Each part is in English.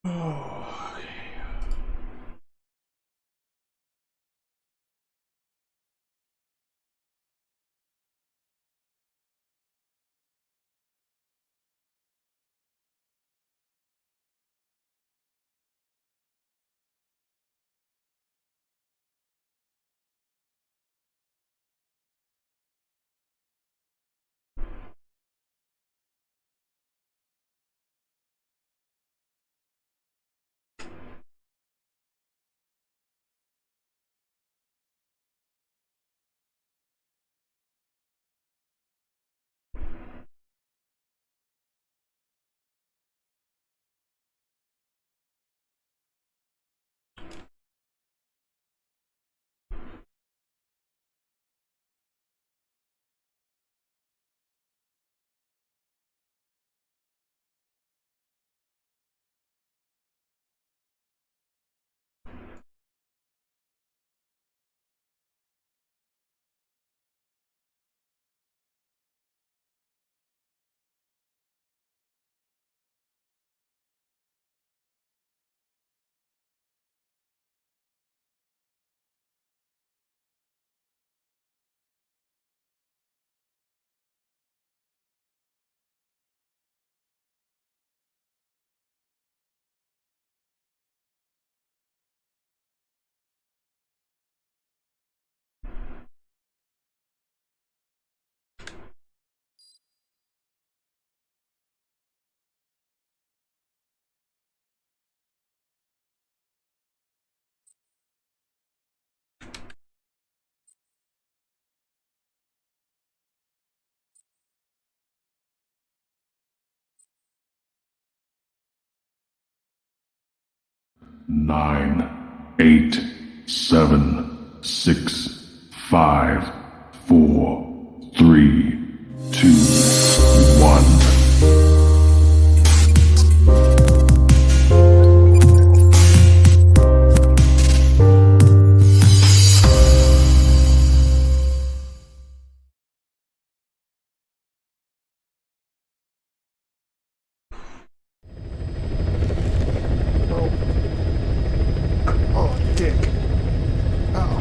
Oh, okay. 9, 8, 7, 6, 5, 4, 3, 2, 1. Oh, dick. Oh.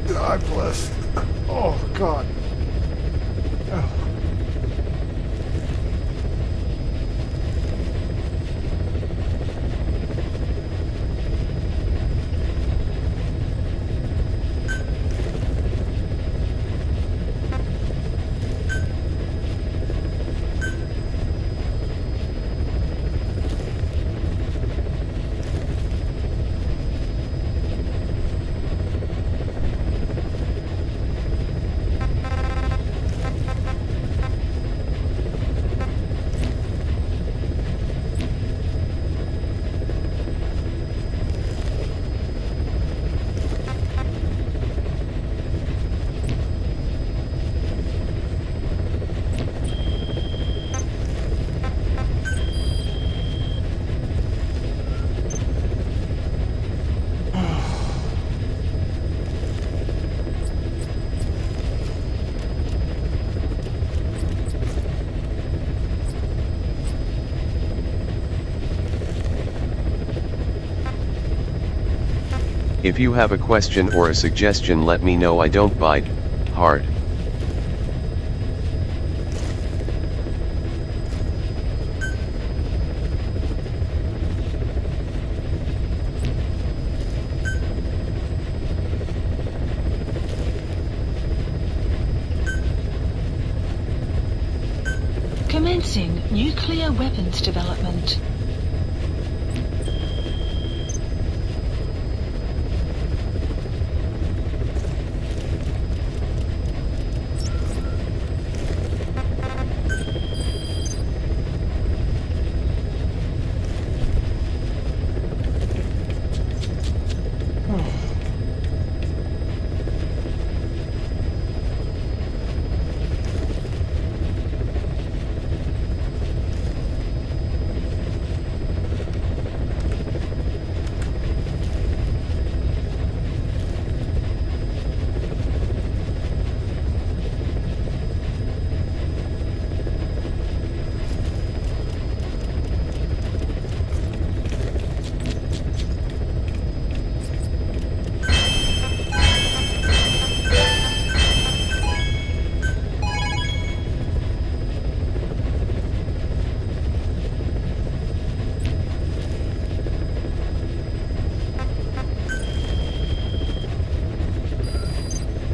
God bless. Oh, God. Oh. If you have a question or a suggestion, let me know. I don't bite hard. Commencing nuclear weapons development.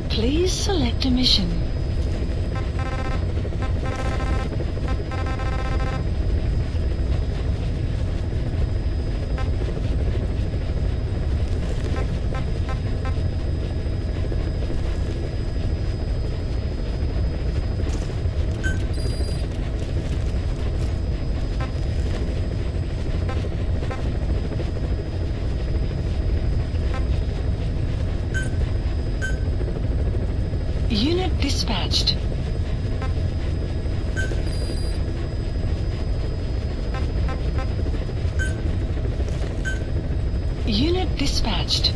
Please select a mission. Unit dispatched. Unit dispatched.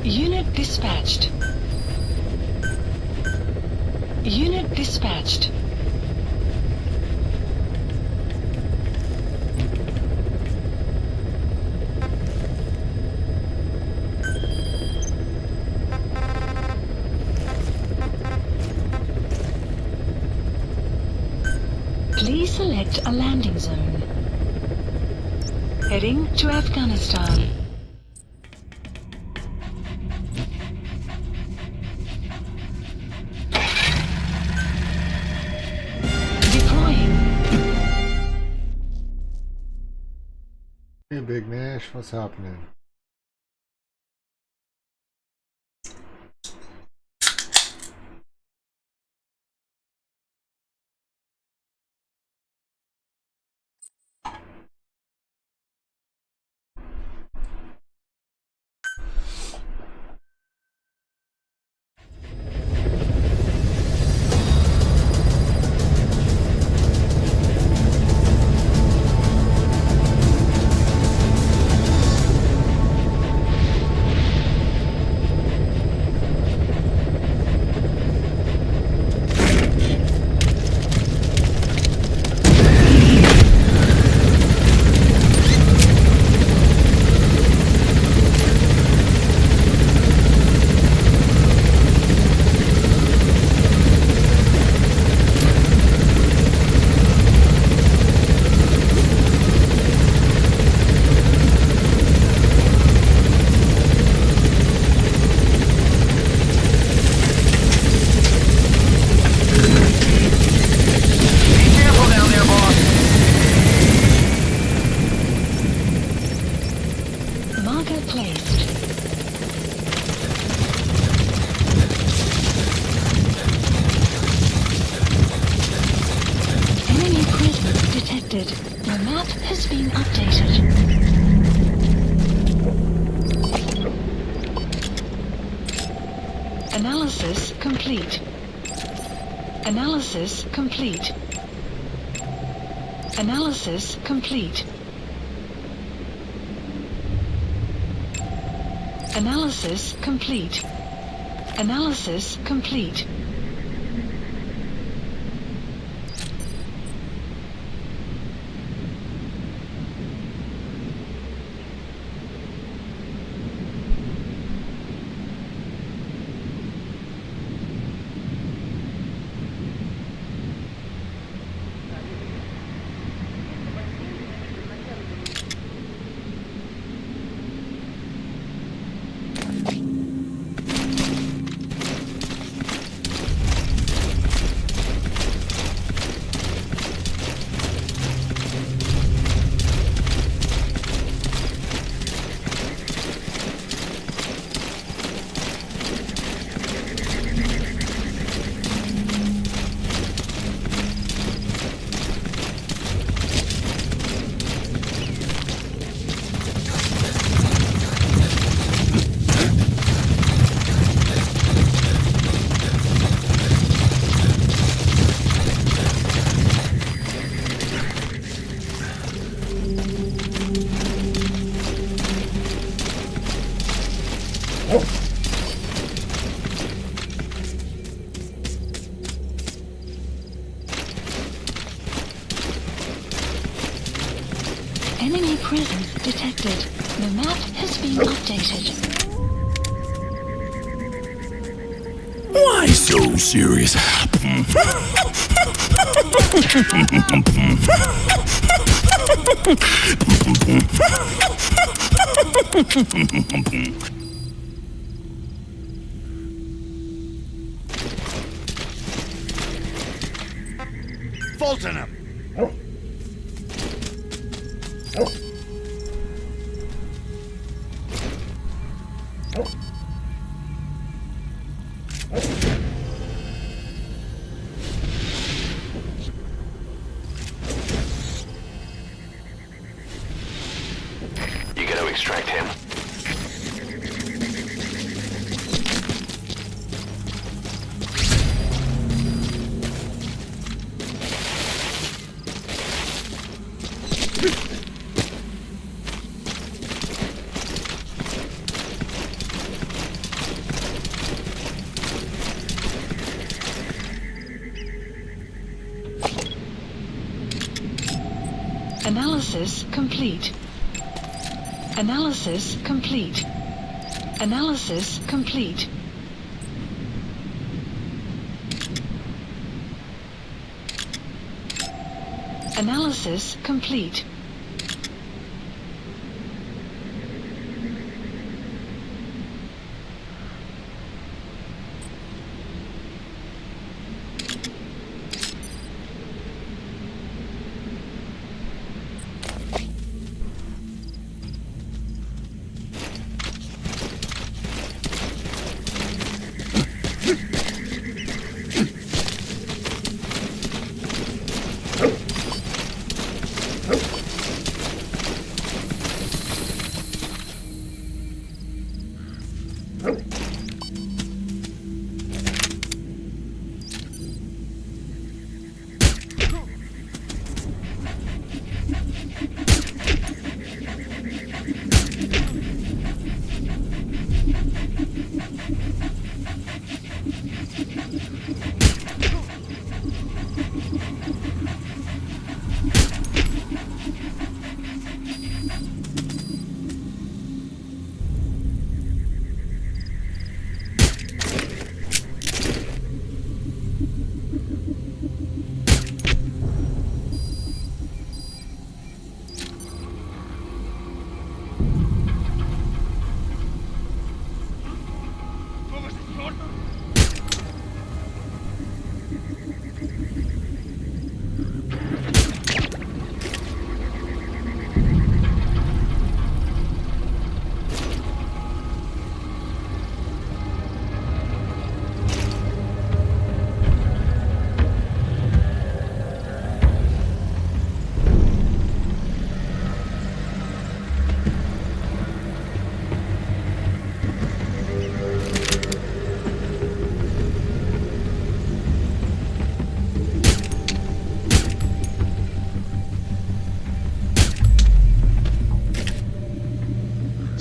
Unit dispatched. Unit dispatched. Please select a landing zone. Heading to Afghanistan. Hey, Big Nash, what's happening? The map has been updated. Analysis complete. Analysis complete. Analysis complete. Analysis complete. Analysis complete. Enemy presence detected. The map has been updated. Why so serious? Fulton him! You gotta extract him. Analysis complete. Analysis complete. Analysis complete. Analysis complete.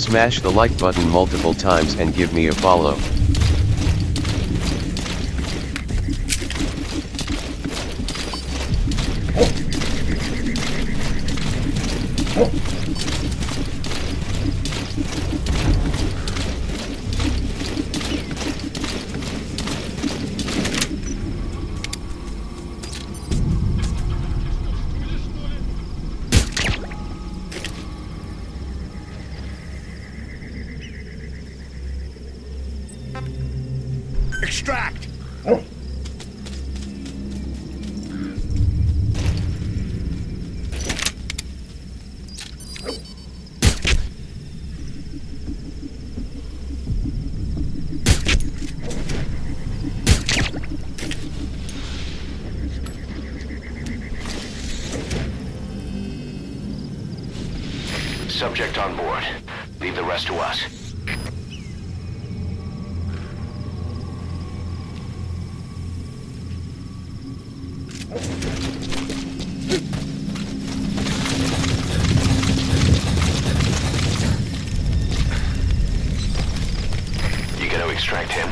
Smash the like button multiple times and give me a follow. Extract! Subject on board. Leave the rest to us. You gotta extract him.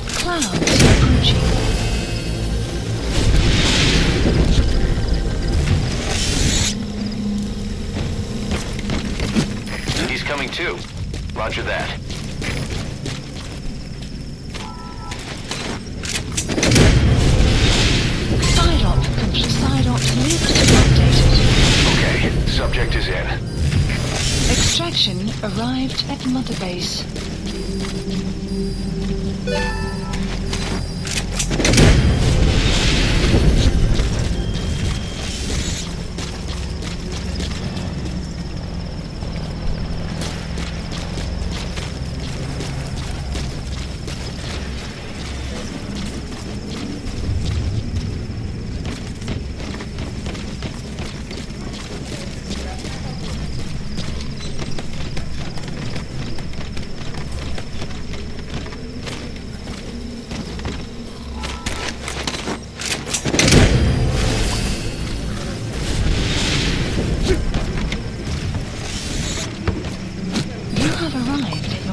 Clouds approaching. He's coming too. Roger that. Side op list updated. Okay, subject is in. Extraction arrived at Mother Base.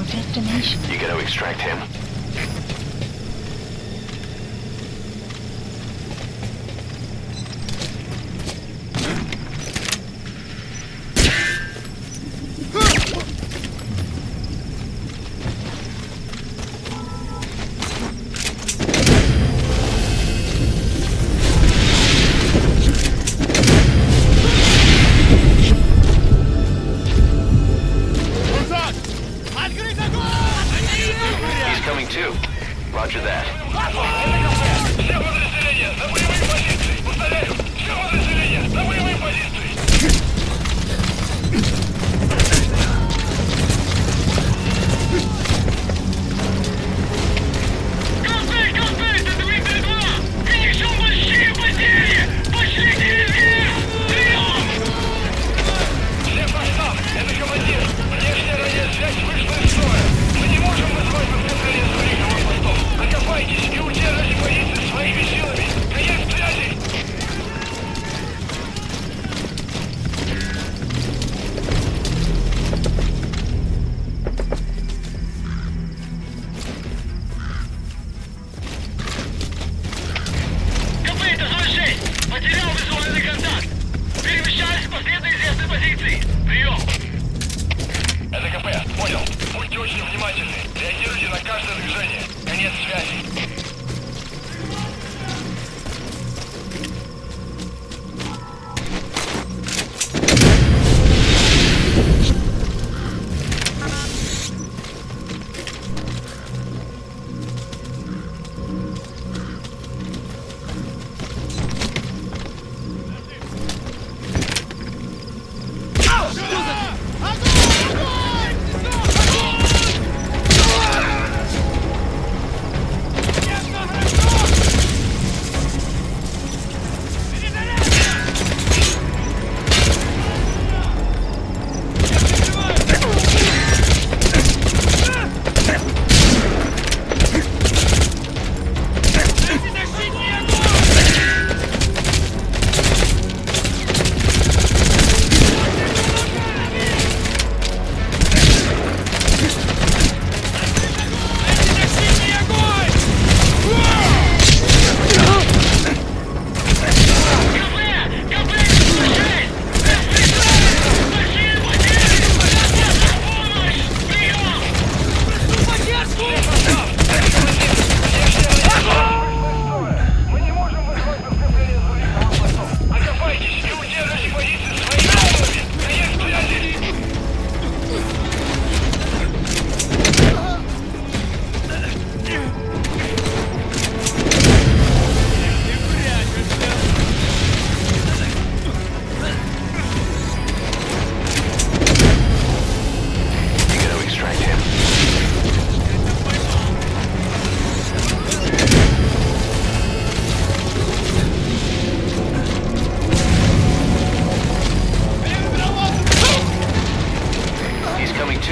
Destination. You gotta extract him. He's coming too. Roger that.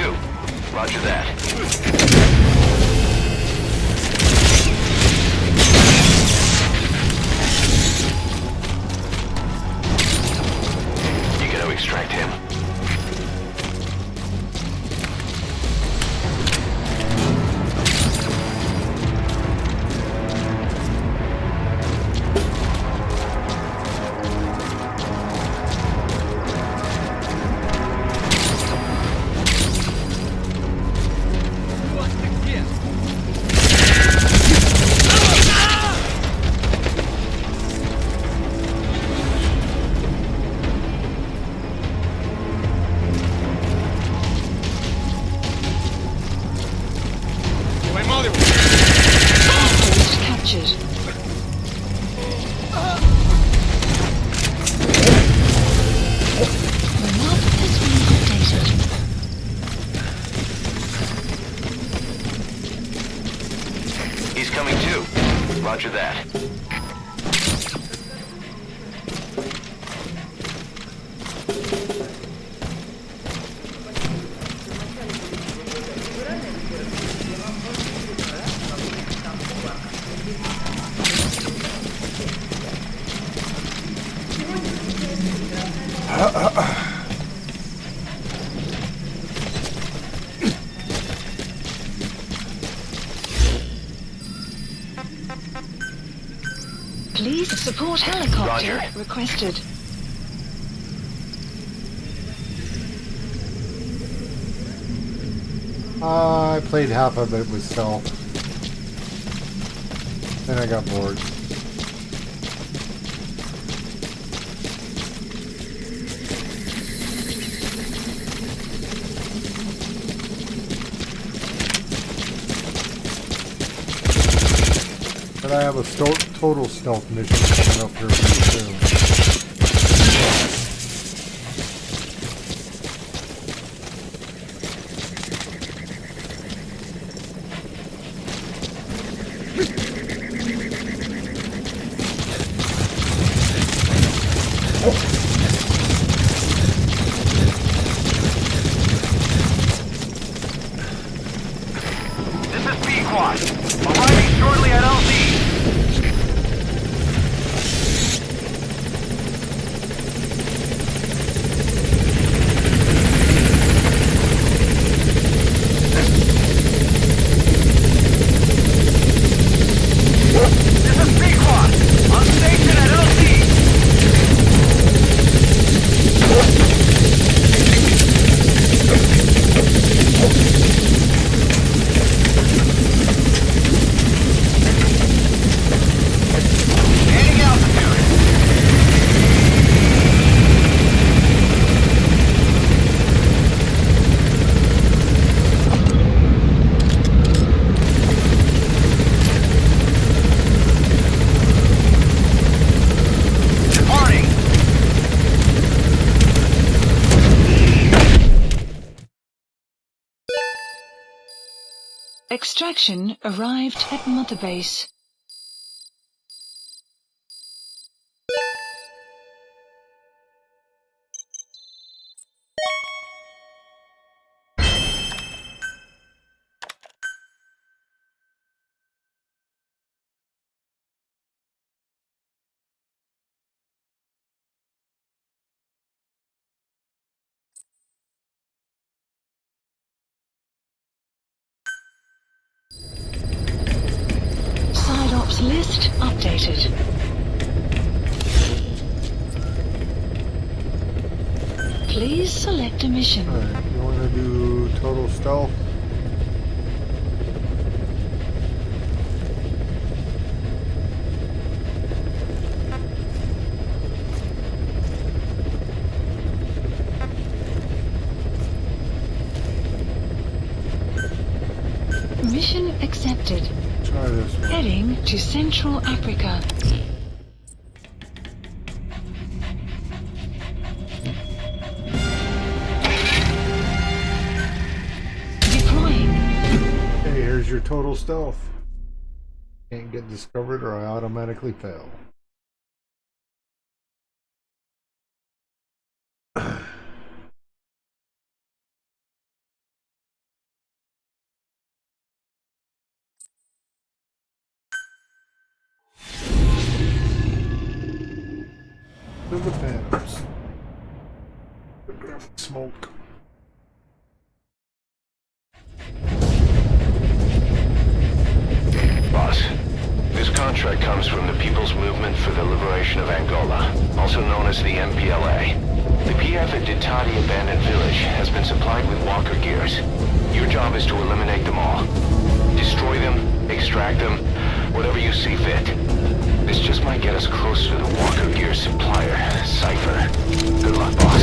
2. Roger that. You gotta extract him. Outpost captured. The map has been updated. He's coming too. Roger that. Please support helicopter Roger. requested. I played half of it with stealth. Then I got bored. But I have a total stealth mission coming up here pretty soon. This is P-Quad. Arriving shortly at LZ. This is P-Quad. On station at LZ. Gaining altitude. Departing. Extraction arrived at Mother Base. Side ops list updated. Please select a mission. Alright, you want to do total stealth? Mission accepted. Try this one. Heading to Central Africa. Deploying. Hey, here's your total stealth. Can't get discovered or I automatically fail. smoke. Boss, this contract comes from the People's Movement for the Liberation of Angola, also known as the MPLA. The PF at Ditati Abandoned Village has been supplied with walker gears. Your job is to eliminate them all. Destroy them, extract them, whatever you see fit. This just might get us close to the walker gear supplier, Cypher. Good luck, boss.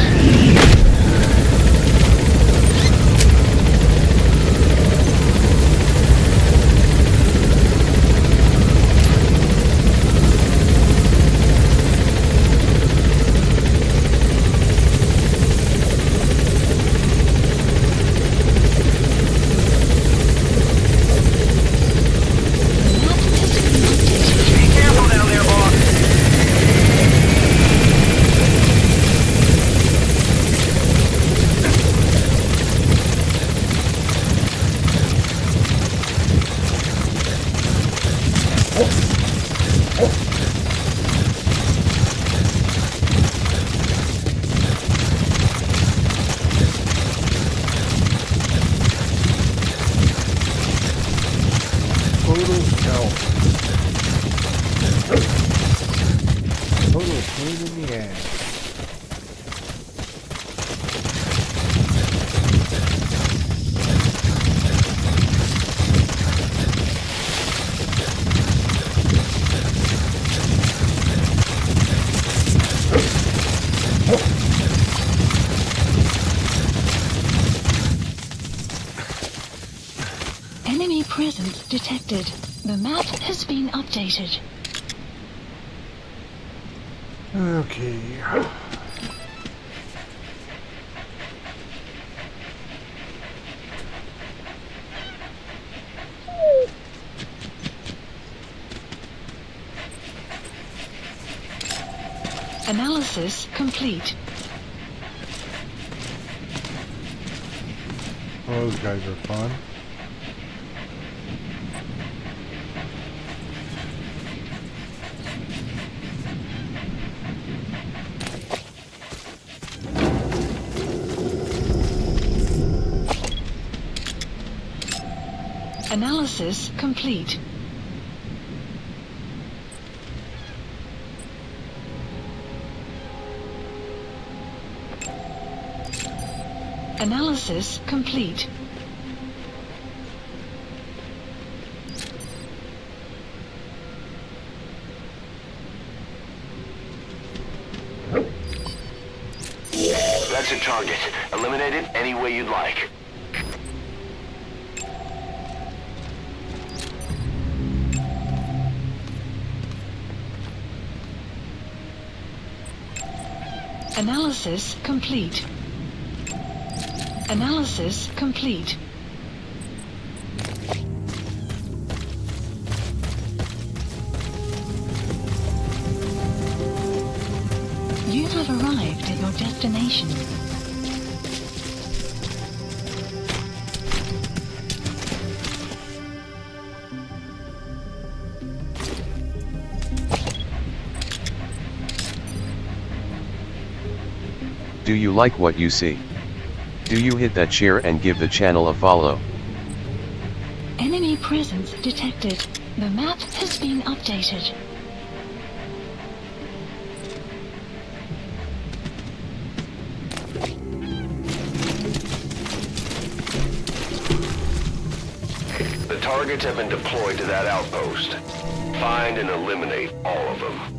Total pain in the ass. Enemy presence detected. The map has been updated. Okay. Analysis complete. Oh, those guys are fun. Analysis complete. Analysis complete. That's a target. Eliminate it any way you'd like. Analysis complete. Analysis complete. You have arrived at your destination. Do you like what you see? Do you hit that share and give the channel a follow? Enemy presence detected. The map has been updated. The targets have been deployed to that outpost. Find and eliminate all of them.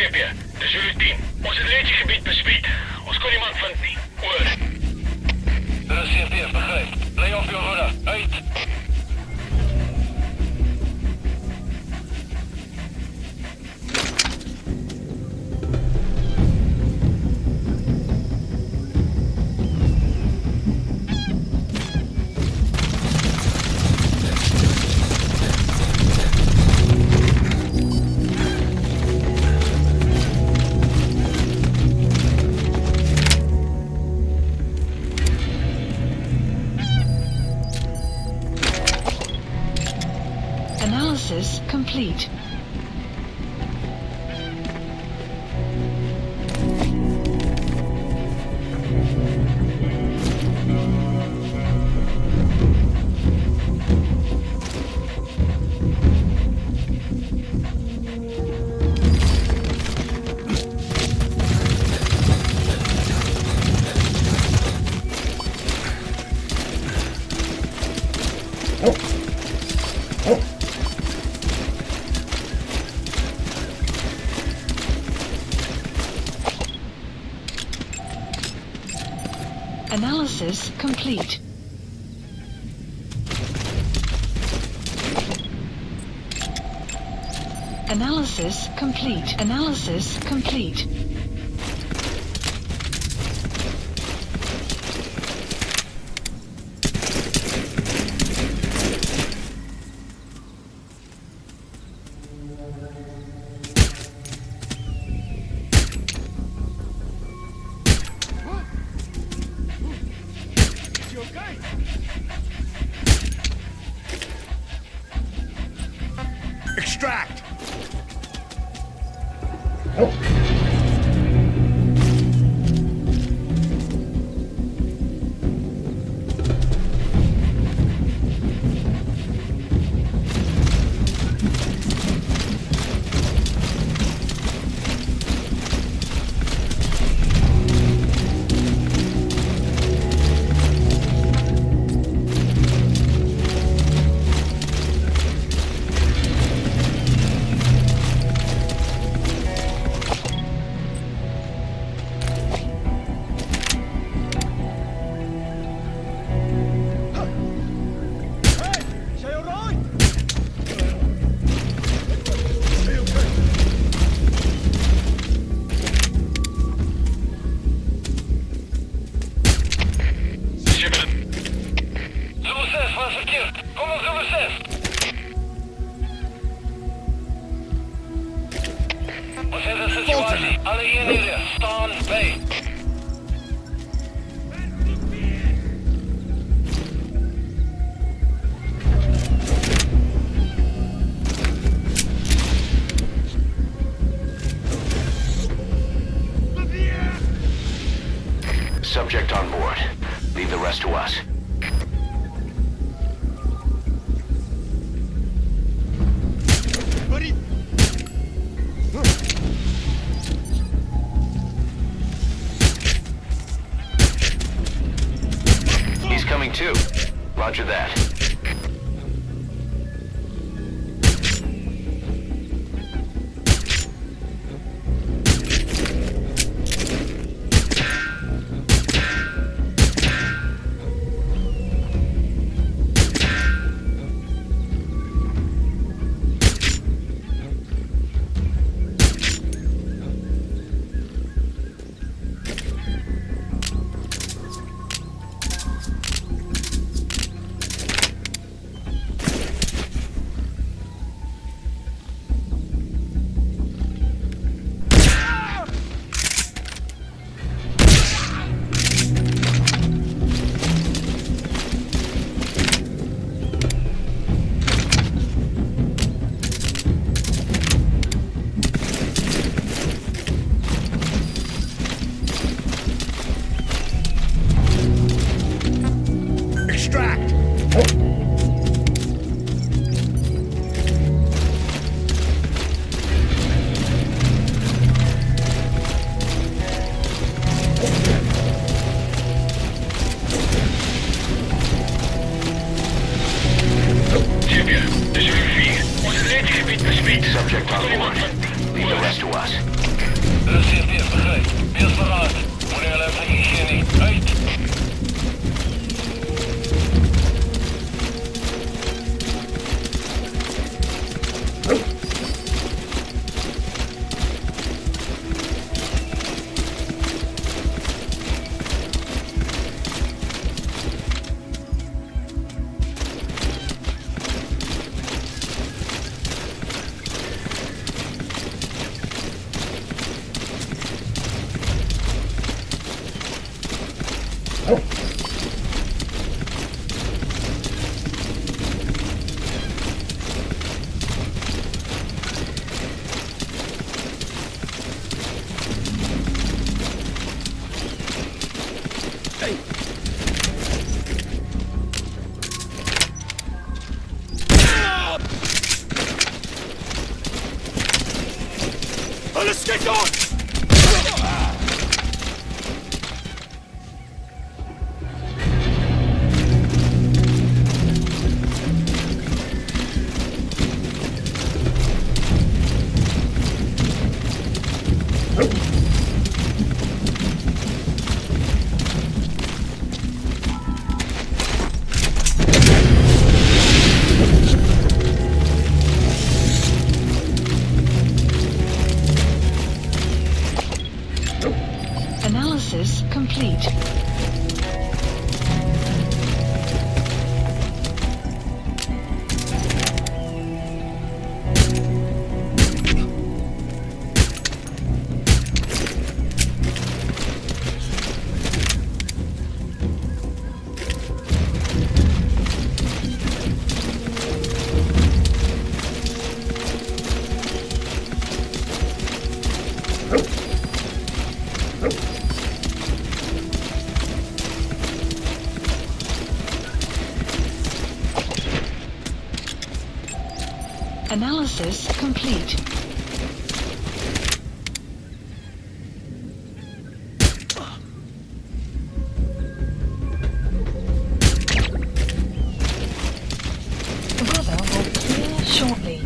CP, de Zulu 10. Ons het reeds gebied bespied. Ons kon iemand vind nie. Oor. Dit is CP, begryp. Lay off your rudder. Uit. Analysis complete. Analysis complete. Analysis complete. Analysis complete. Extract! Alle eenheden, staan bij. Subject on board. Leave the rest to us. He's coming too. Roger that. Extract! CP, de Zulu 4. Ons het reeds gebied bespied. Subject on board. Leave the rest to us. CFP, begrijp. Wees verraad. Wanneer er vergissing uit. Alles geht auf! Analysis complete. Analysis complete. The weather will clear shortly.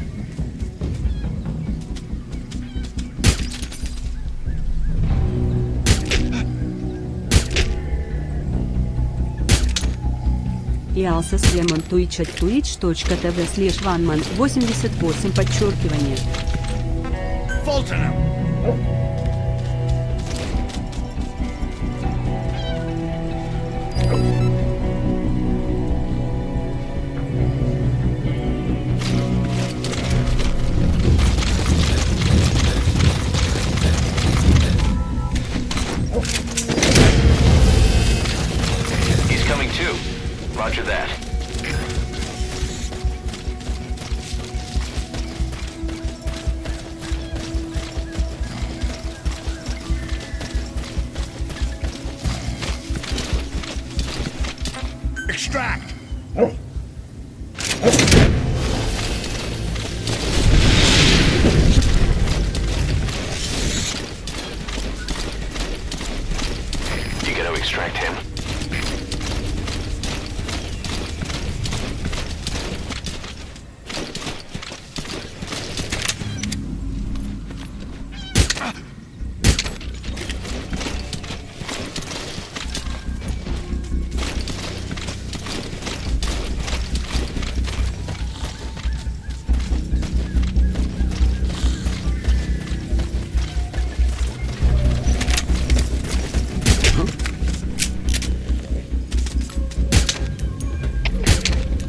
Ялсас ремонт twitch.tv/vanman88 подчеркивание. Fulton him! He's coming too. Roger that. Extract! You gotta extract him.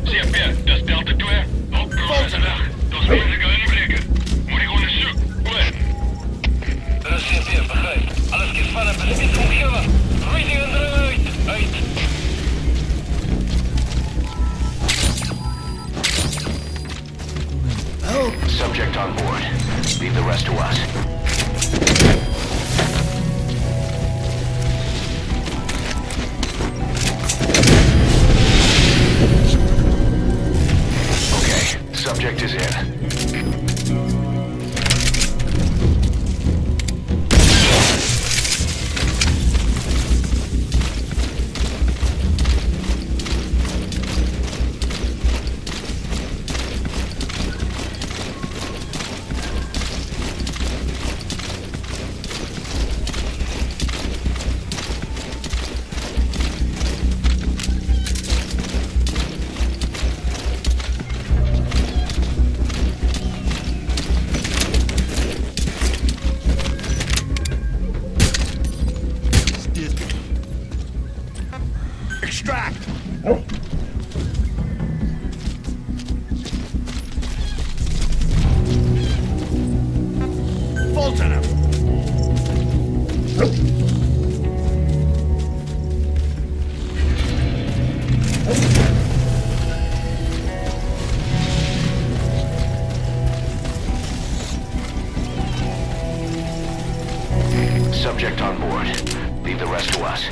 CFP, das Delta 2. Opgelost. Dat is moeilijke inblikken. Moet ik onderzoek. Goed. Dat is CFP, begrijp. Alles gaat van een beslist functioneren. Reading eruit. Uit. Subject on board. Leave the rest to us. Okay, subject is in. Subject on board. Leave the rest to us.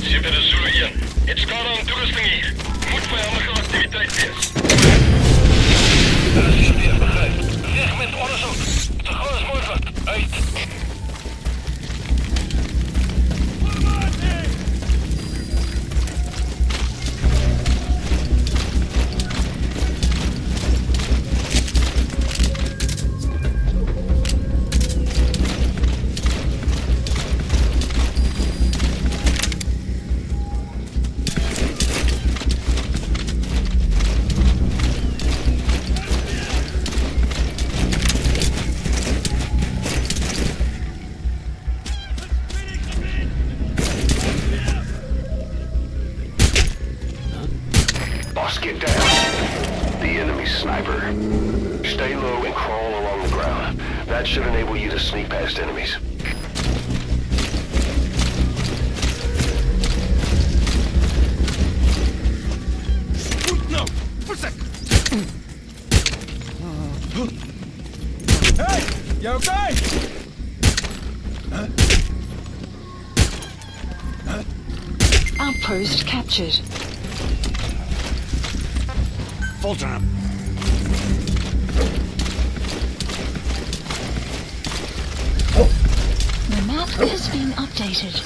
Super Zulu 1. Het skade aan toerusting hier. Moet vijandelijke activiteit wees. CP, begrijp. Weg met onderzoek. Te groot mogelijk. Uit. Boss, get down. The enemy's sniper. Stay low and crawl along the ground. That should enable you to sneak past enemies. No! For a sec! Hey! You okay? Outpost captured. Fulton him. The map has been updated.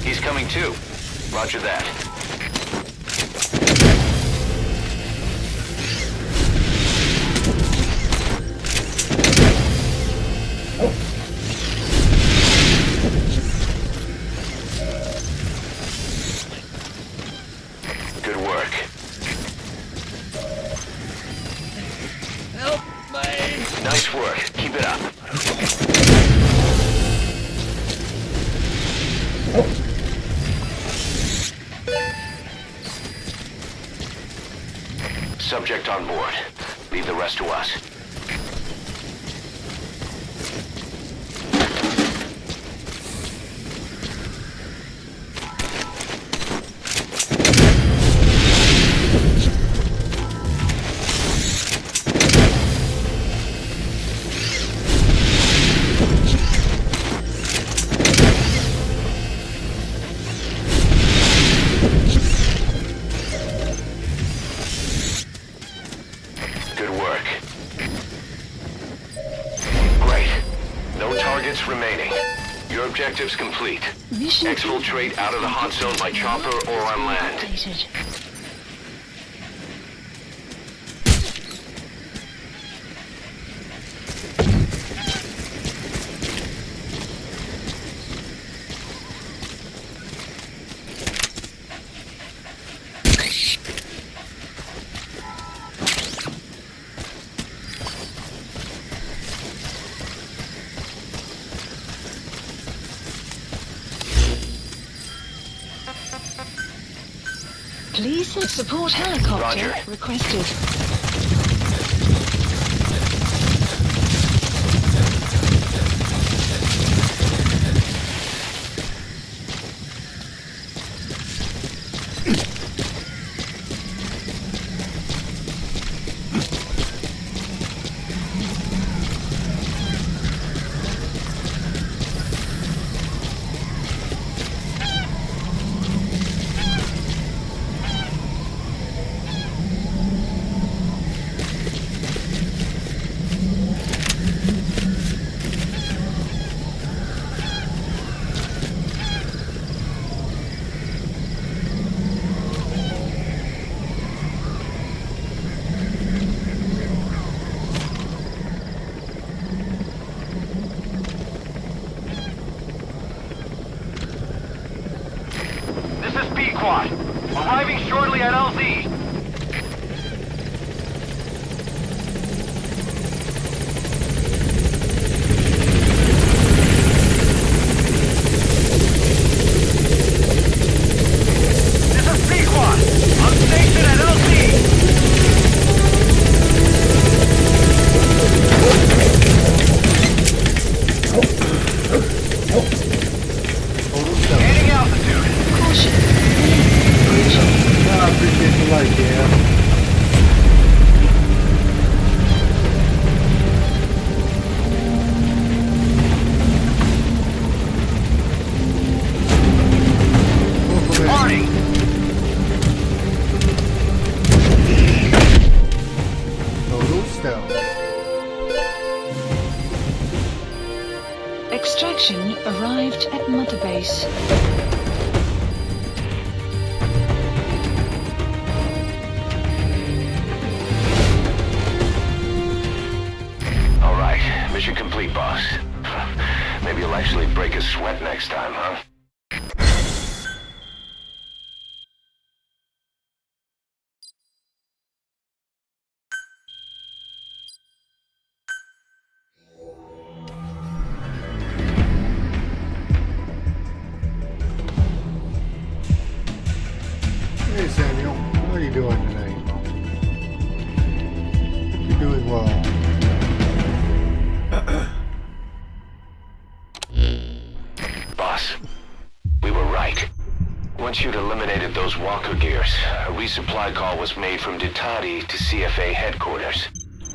He's coming too. Roger that. Good work. Help me! Nice work. Keep it up. Subject on board. Leave the rest to us. Good work. Great. No targets remaining. Your objective's complete. Mission Exfiltrate out of the hot zone by chopper or on land. updated. Please support helicopter Roger. requested. This is B-Quad. Arriving shortly at LZ. This is B-Quad. I'm stationed at LZ. extraction arrived at Mother Base. All right, mission complete, boss. Maybe you'll actually break a sweat next time, huh? Hey Samuel, how are you doing tonight? You're doing well. Boss, we were right. Once you'd eliminated those walker gears, a resupply call was made from Ditati to CFA headquarters.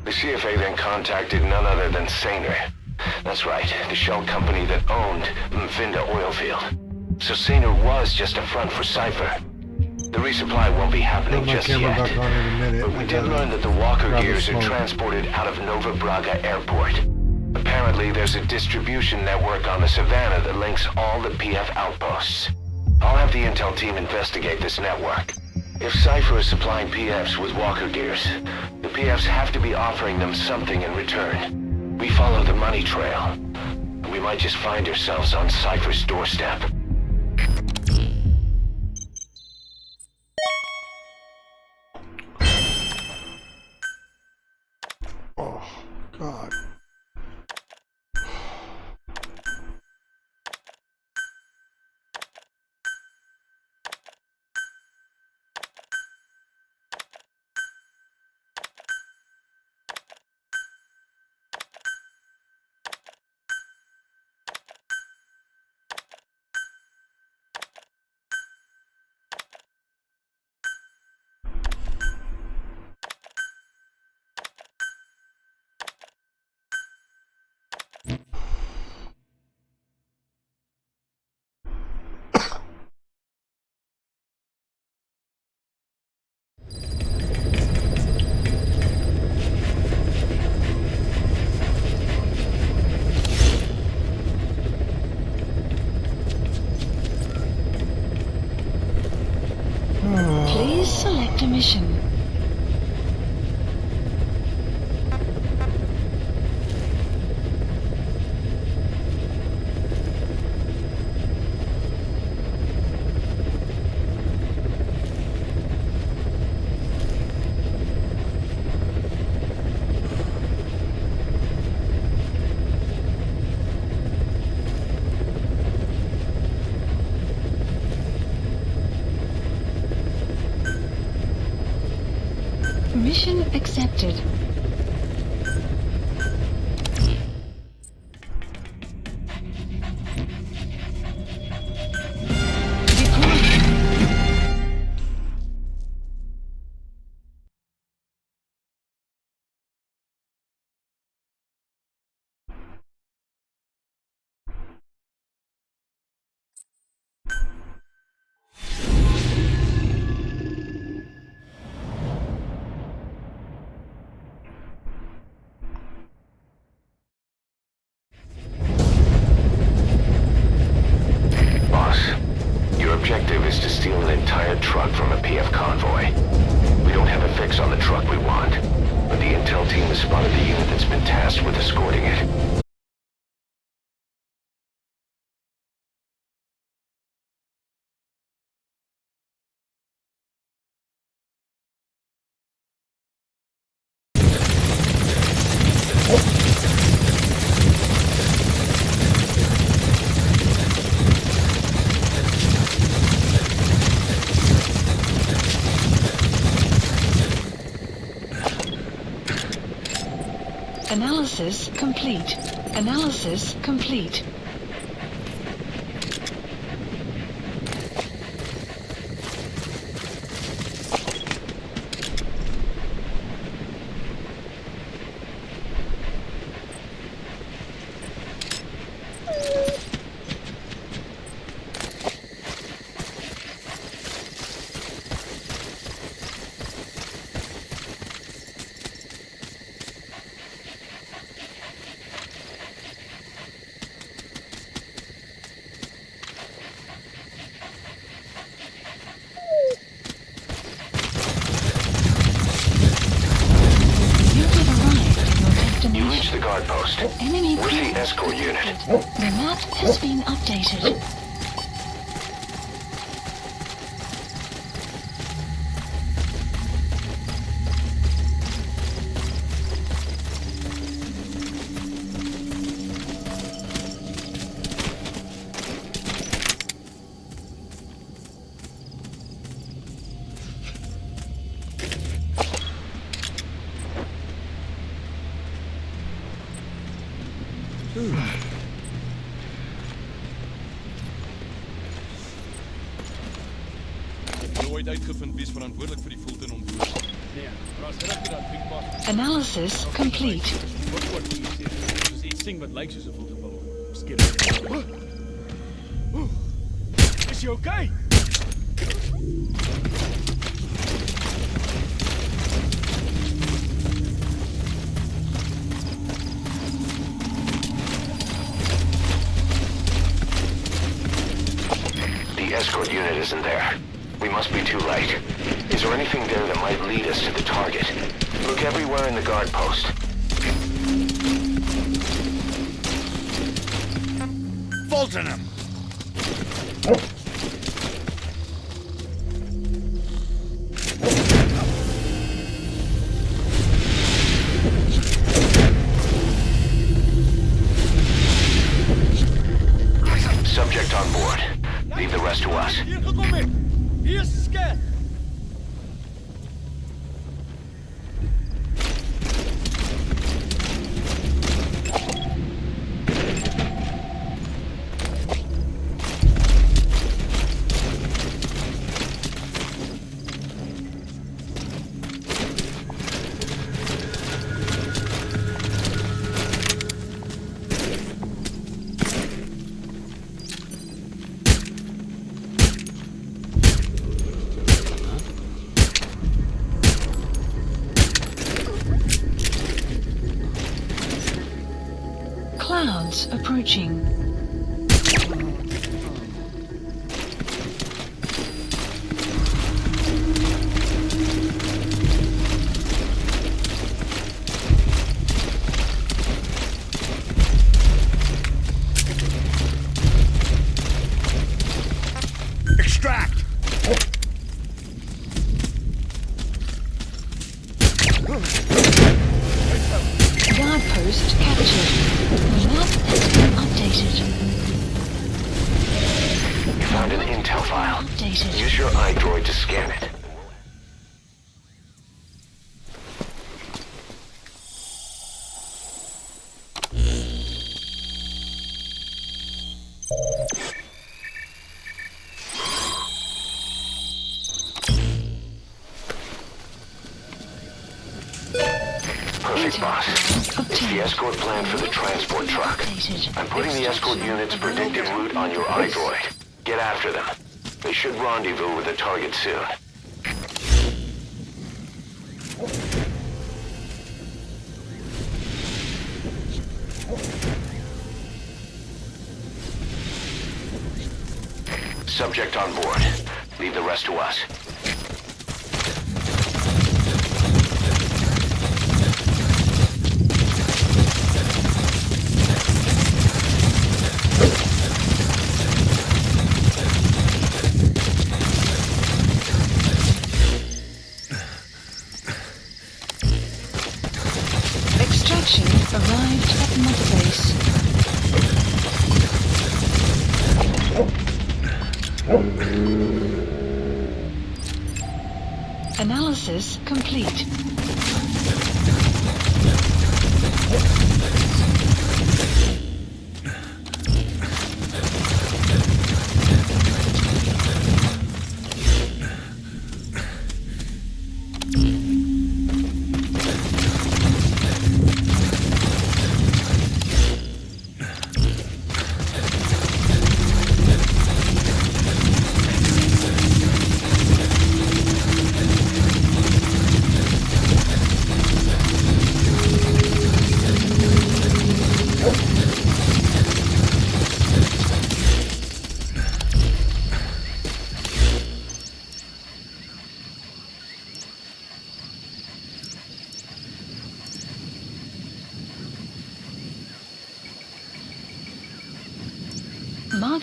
The CFA then contacted none other than Saner. That's right, the shell company that owned Mfinda Oilfield. So Saner was just a front for Cypher. The resupply won't be happening Put my just camera yet. back on in a minute. But we I did gotta learn that the walker grab a gears are smoke. transported out of Nova Braga Airport. Apparently, there's a distribution network on the Savannah that links all the PF outposts. I'll have the intel team investigate this network. If Cypher is supplying PFs with walker gears, the PFs have to be offering them something in return. We follow the money trail, and we might just find ourselves on Cypher's doorstep. Oh, God. Please select a mission. Mission accepted. Boss, your objective is to steal an entire truck from a PF convoy. We don't have a fix on the truck we want, but the intel team has spotted the unit that's been tasked with escorting it. Analysis complete. Analysis complete. post. Enemy Where's the PF escort unit? detected. The map has been updated. Nooit uitgevind wie's verantwoordelik vir die Fulton ontvoering. Nee, maar as dit dat drinkbaar Analysis complete. wat jy sê, dis iets sing wat lyk soos 'n Fulton ballon. Skielik. Is jy okay? The escort unit isn't there. We must be too late. Is there anything there that might lead us to the target? Look everywhere in the guard post. Fulton him! Subject on board. Leave the rest to us. Hier gekom het! Hier is skerp! Clouds approaching. Extract! Guard post captured. The map has been updated. You found an intel file. Updated. Use your iDroid to scan it. Perfect, boss. It's the escort plan for the transport truck. I'm putting the escort unit's predicted route on your iDroid. Get after them. They should rendezvous with the target soon. Subject on board. Leave the rest to us. Extraction arrived at Mother Base. Analysis complete.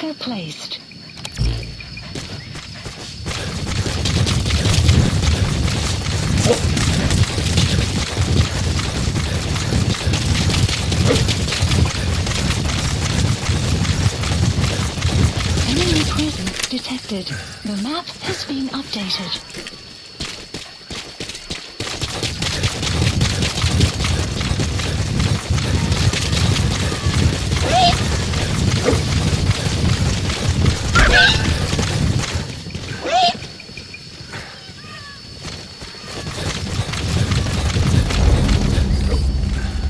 Tracker placed. Enemy presence detected. The map has been updated.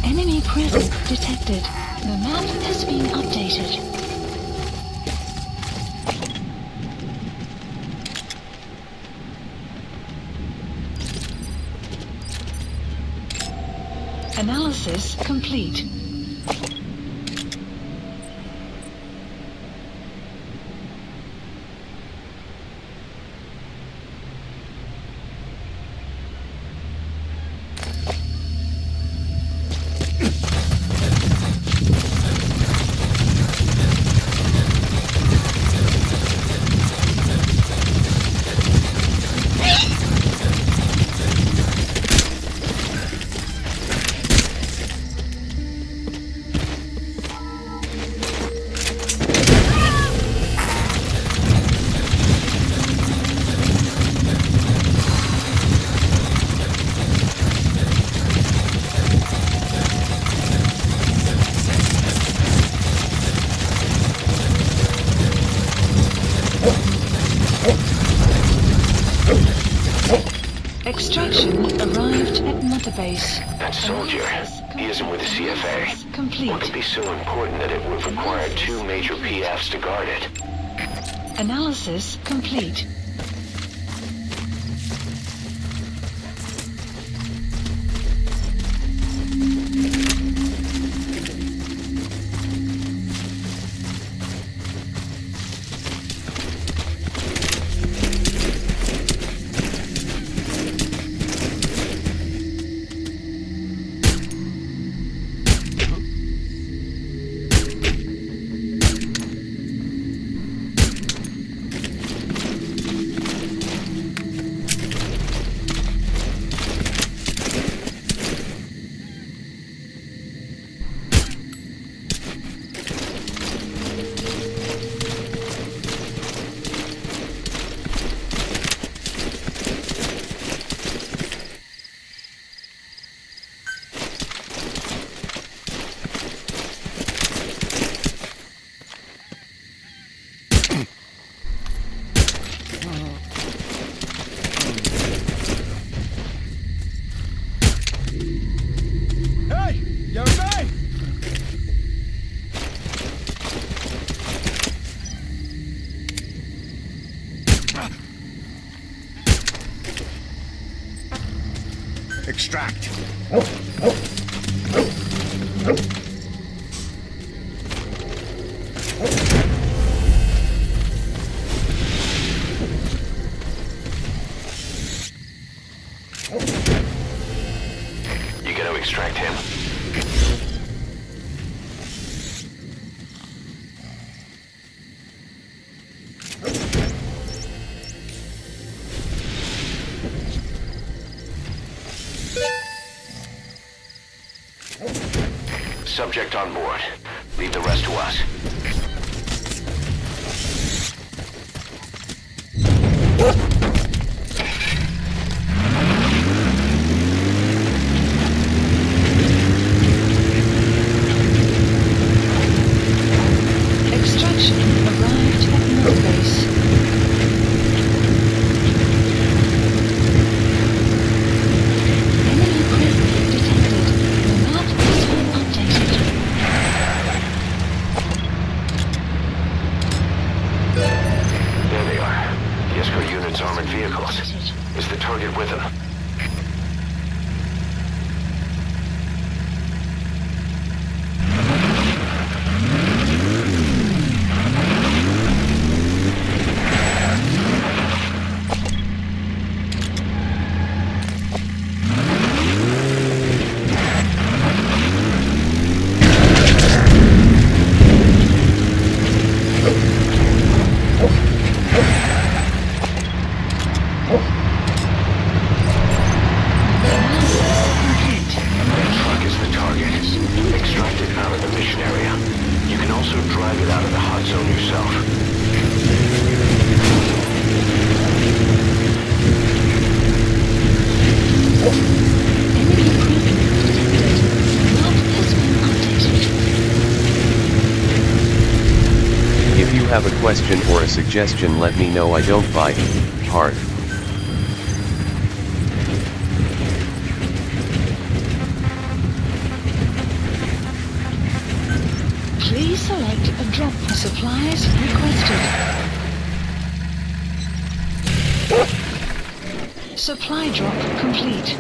Enemy presence detected. The map has been updated. Analysis complete. Extraction arrived at Mother Base. That soldier, he isn't with the CFA. Complete. What could be so important that it would require 2 major PFs to guard it? Analysis complete. Hey! You okay? Extract. You gotta extract him. Subject on board. Leave the rest to us. Extraction arrived at Mother Base. Enemy presence detected. The map has been updated. There they are. The escort unit's armored vehicles. Is the target with them? question or a suggestion, let me know. I don't bite. Heart. Please select a drop for supplies requested. Supply drop complete.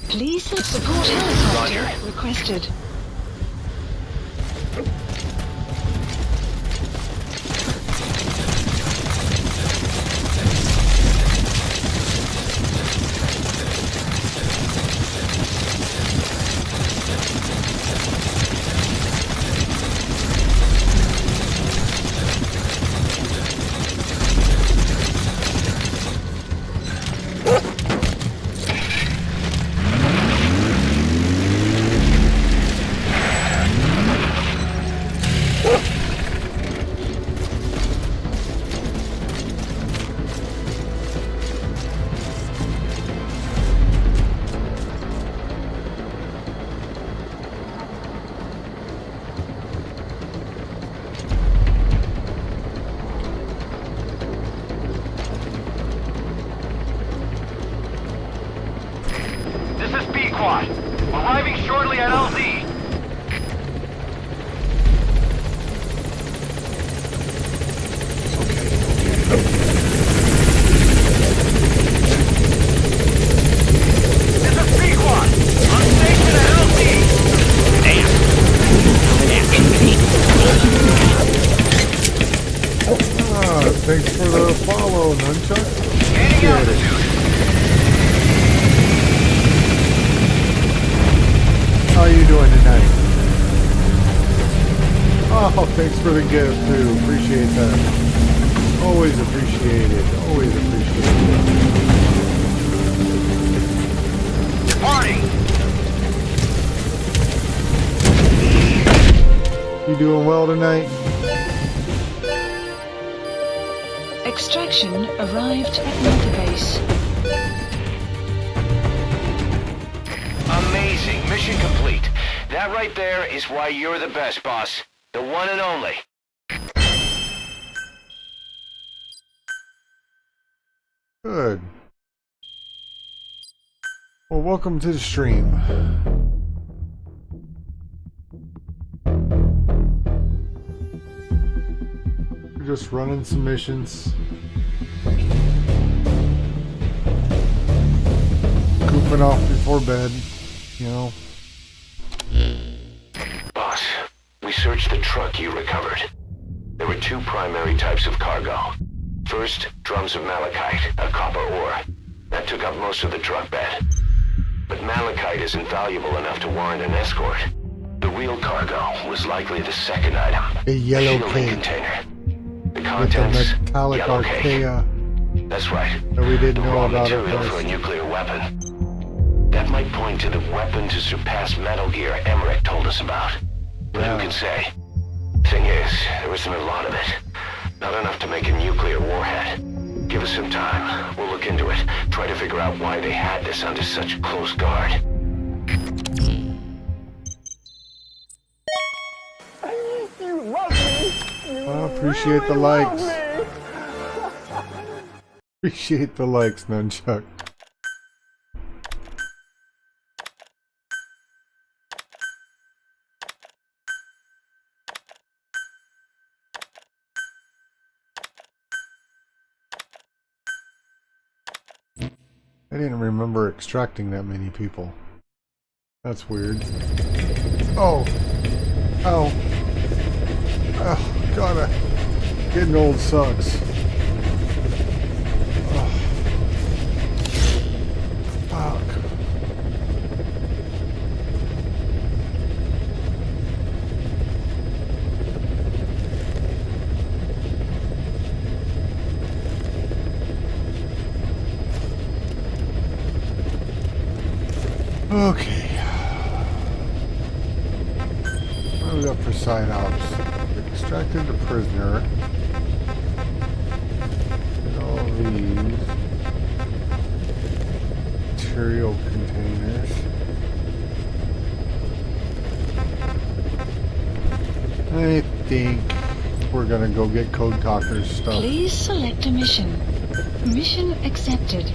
Please support helicopter requested. Arriving shortly at LZ. This is P-Quad. On station at LZ. Thanks for the follow, Nunchuck. Gaining altitude. How you doing? Thanks for the gift too. Appreciate that. Always appreciate it. Always appreciate it. Departing! You doing well tonight? Extraction arrived at Motorbase. Amazing. Mission complete. That right there is why you're the best, boss. The one and only. Good. Well, welcome to the stream. We're just running some missions. Goofing off before bed, you know. Boss, we searched the truck you recovered. There were two primary types of cargo. First, drums of malachite, a copper ore. That took up most of the truck bed. But malachite isn't valuable enough to warrant an escort. The real cargo was likely the second item. A yellow shielding cake container. The with contents, the metallic yellow cake. archaea That's right. that we didn't The know raw about at material for a first. nuclear weapon. That might point to the weapon to surpass Metal Gear Emmerich told us about. But Yeah. who can say? Thing is, there isn't a lot of it. Not enough to make a nuclear warhead. Give us some time. We'll look into it. Try to figure out why they had this under such close guard. I appreciate the likes. Appreciate the likes, Nunchuck. I didn't remember extracting that many people. That's weird. Oh! Oh! Oh, God, getting old sucks. Oh. Fuck. Okay. What do we got for side ops? Extracted the prisoner. And all these material containers. I think we're gonna go get Code Talker's stuff. Please select a mission. Mission accepted.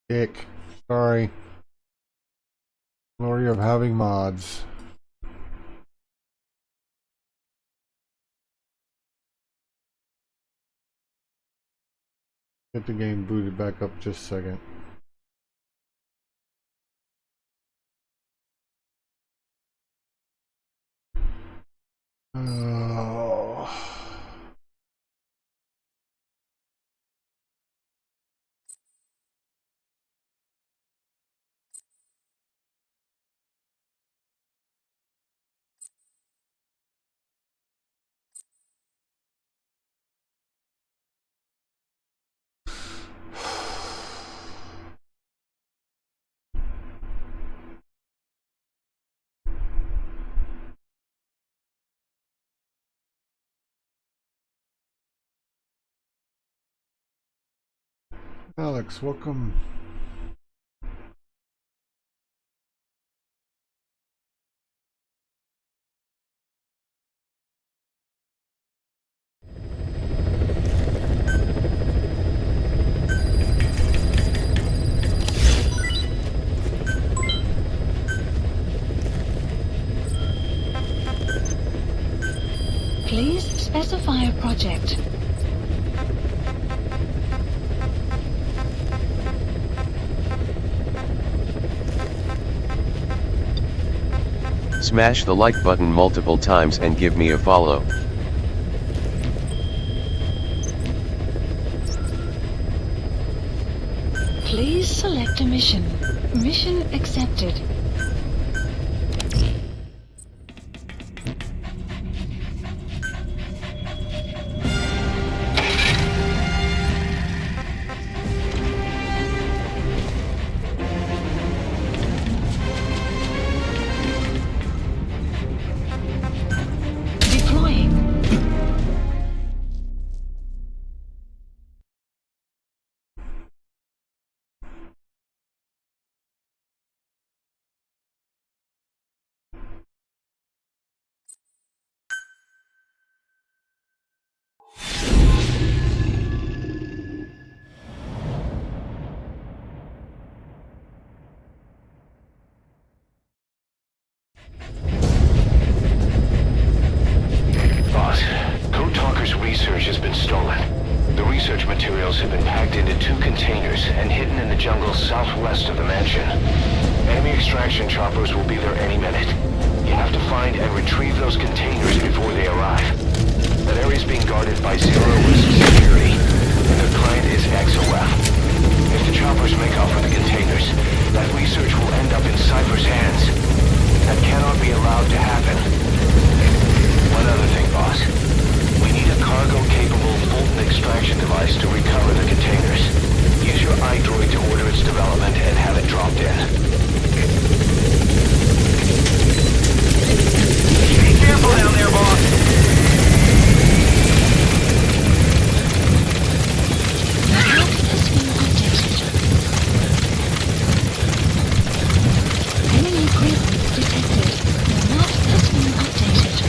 Dick. Sorry. Glory of having mods. Get the game booted back up just a second. Oh. Alex, welcome. Please specify a project. Smash the like button multiple times and give me a follow. Please select a mission. Mission accepted. Deploying. Boss, Code Talker's research has been stolen. The research materials have been packed into 2 containers and hidden in the jungle southwest of the mansion. Enemy extraction choppers will be there any minute. You have to find and retrieve those containers before they arrive. That area is being guarded by zero-risk security, and their client is XOF. If the choppers make off with the containers, that research will end up in Cypher's hands. That cannot be allowed to happen. One other thing, boss. We need a cargo-capable Fulton extraction device to recover the containers. Use your iDroid to order its development and have it dropped in. Be careful down there, boss. Enemy presence detected. The map has been updated.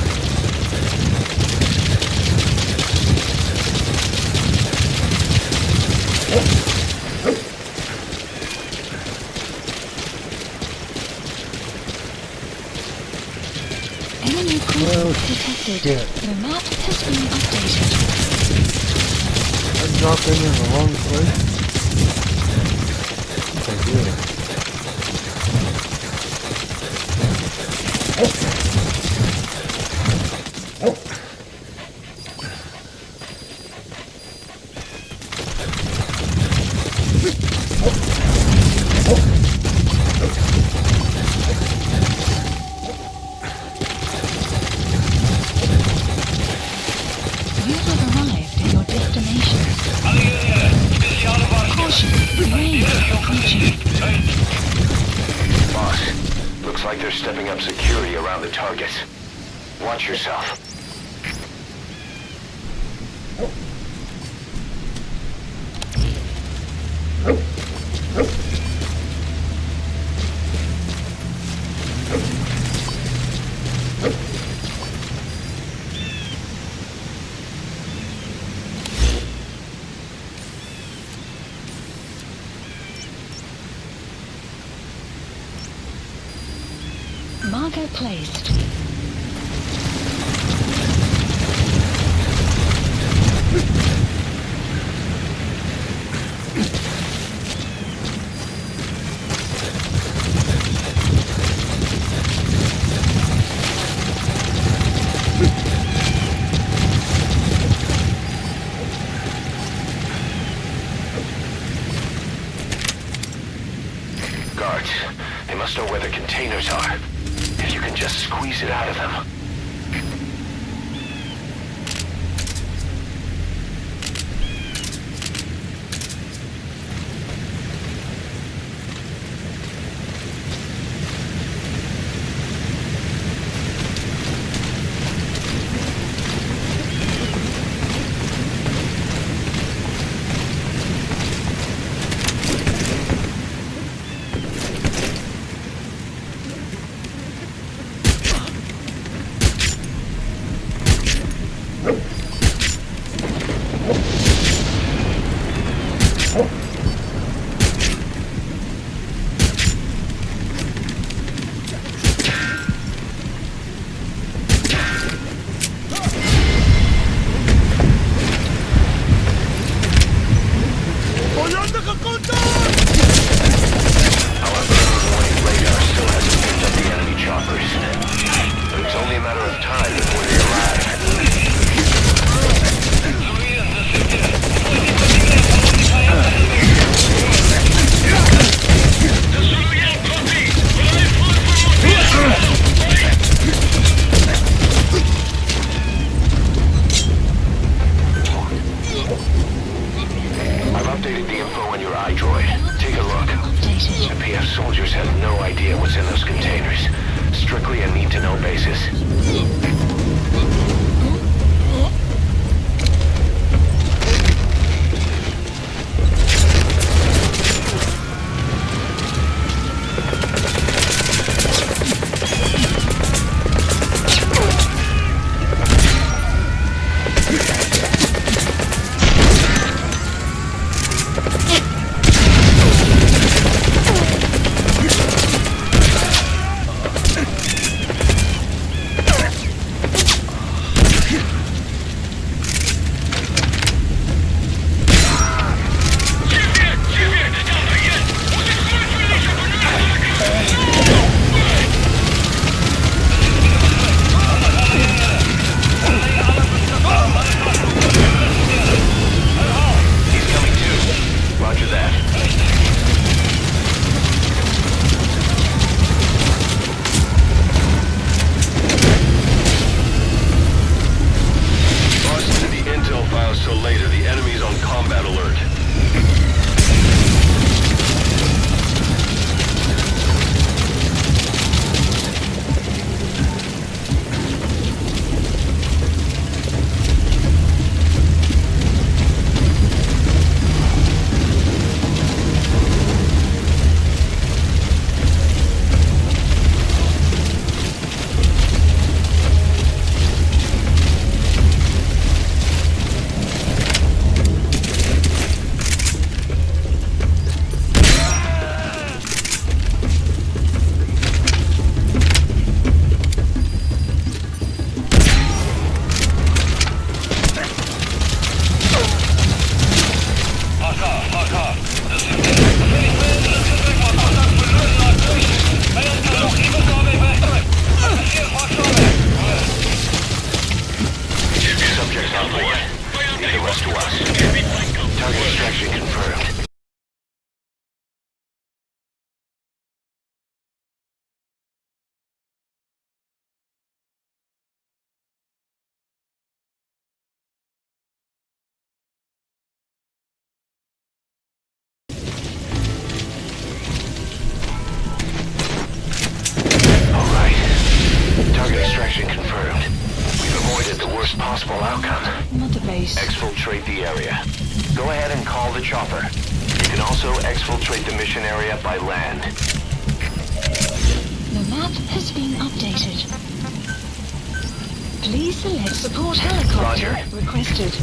Enemy presence detected. shit. The map has been updated. I dropped in the wrong place. I did. You have arrived at your destination. Caution, rain approaching. Boss, looks like they're stepping up security around the targets. Watch yourself. Marker placed. Guards, they must know where the containers are. If you can just squeeze it out of them. have no idea what's in those containers. Strictly a need-to-know basis. Possible outcome. Not a base. Exfiltrate the area. Go ahead and call the chopper. You can also exfiltrate the mission area by land. The map has been updated. Please select support helicopter Roger. requested.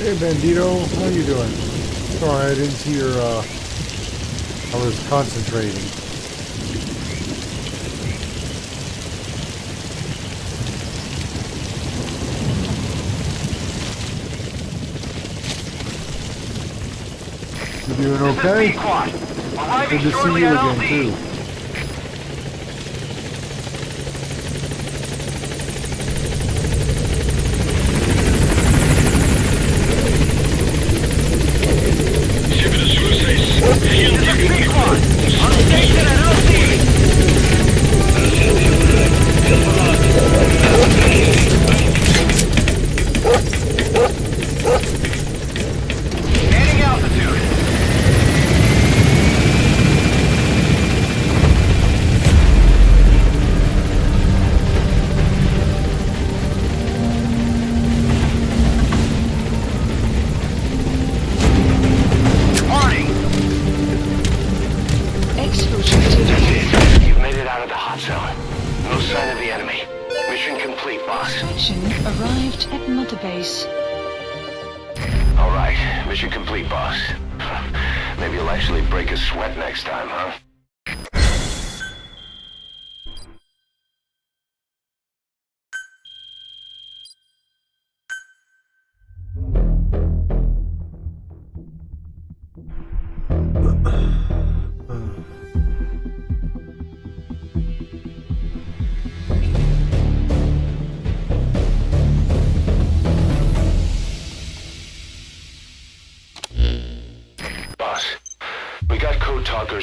Hey Bandito, how you doing? Sorry, I didn't see your, I was concentrating. You doing okay? Good to see you again, too. Arrived at Mother Base. Alright, mission complete, boss. Maybe you'll actually break a sweat next time, huh?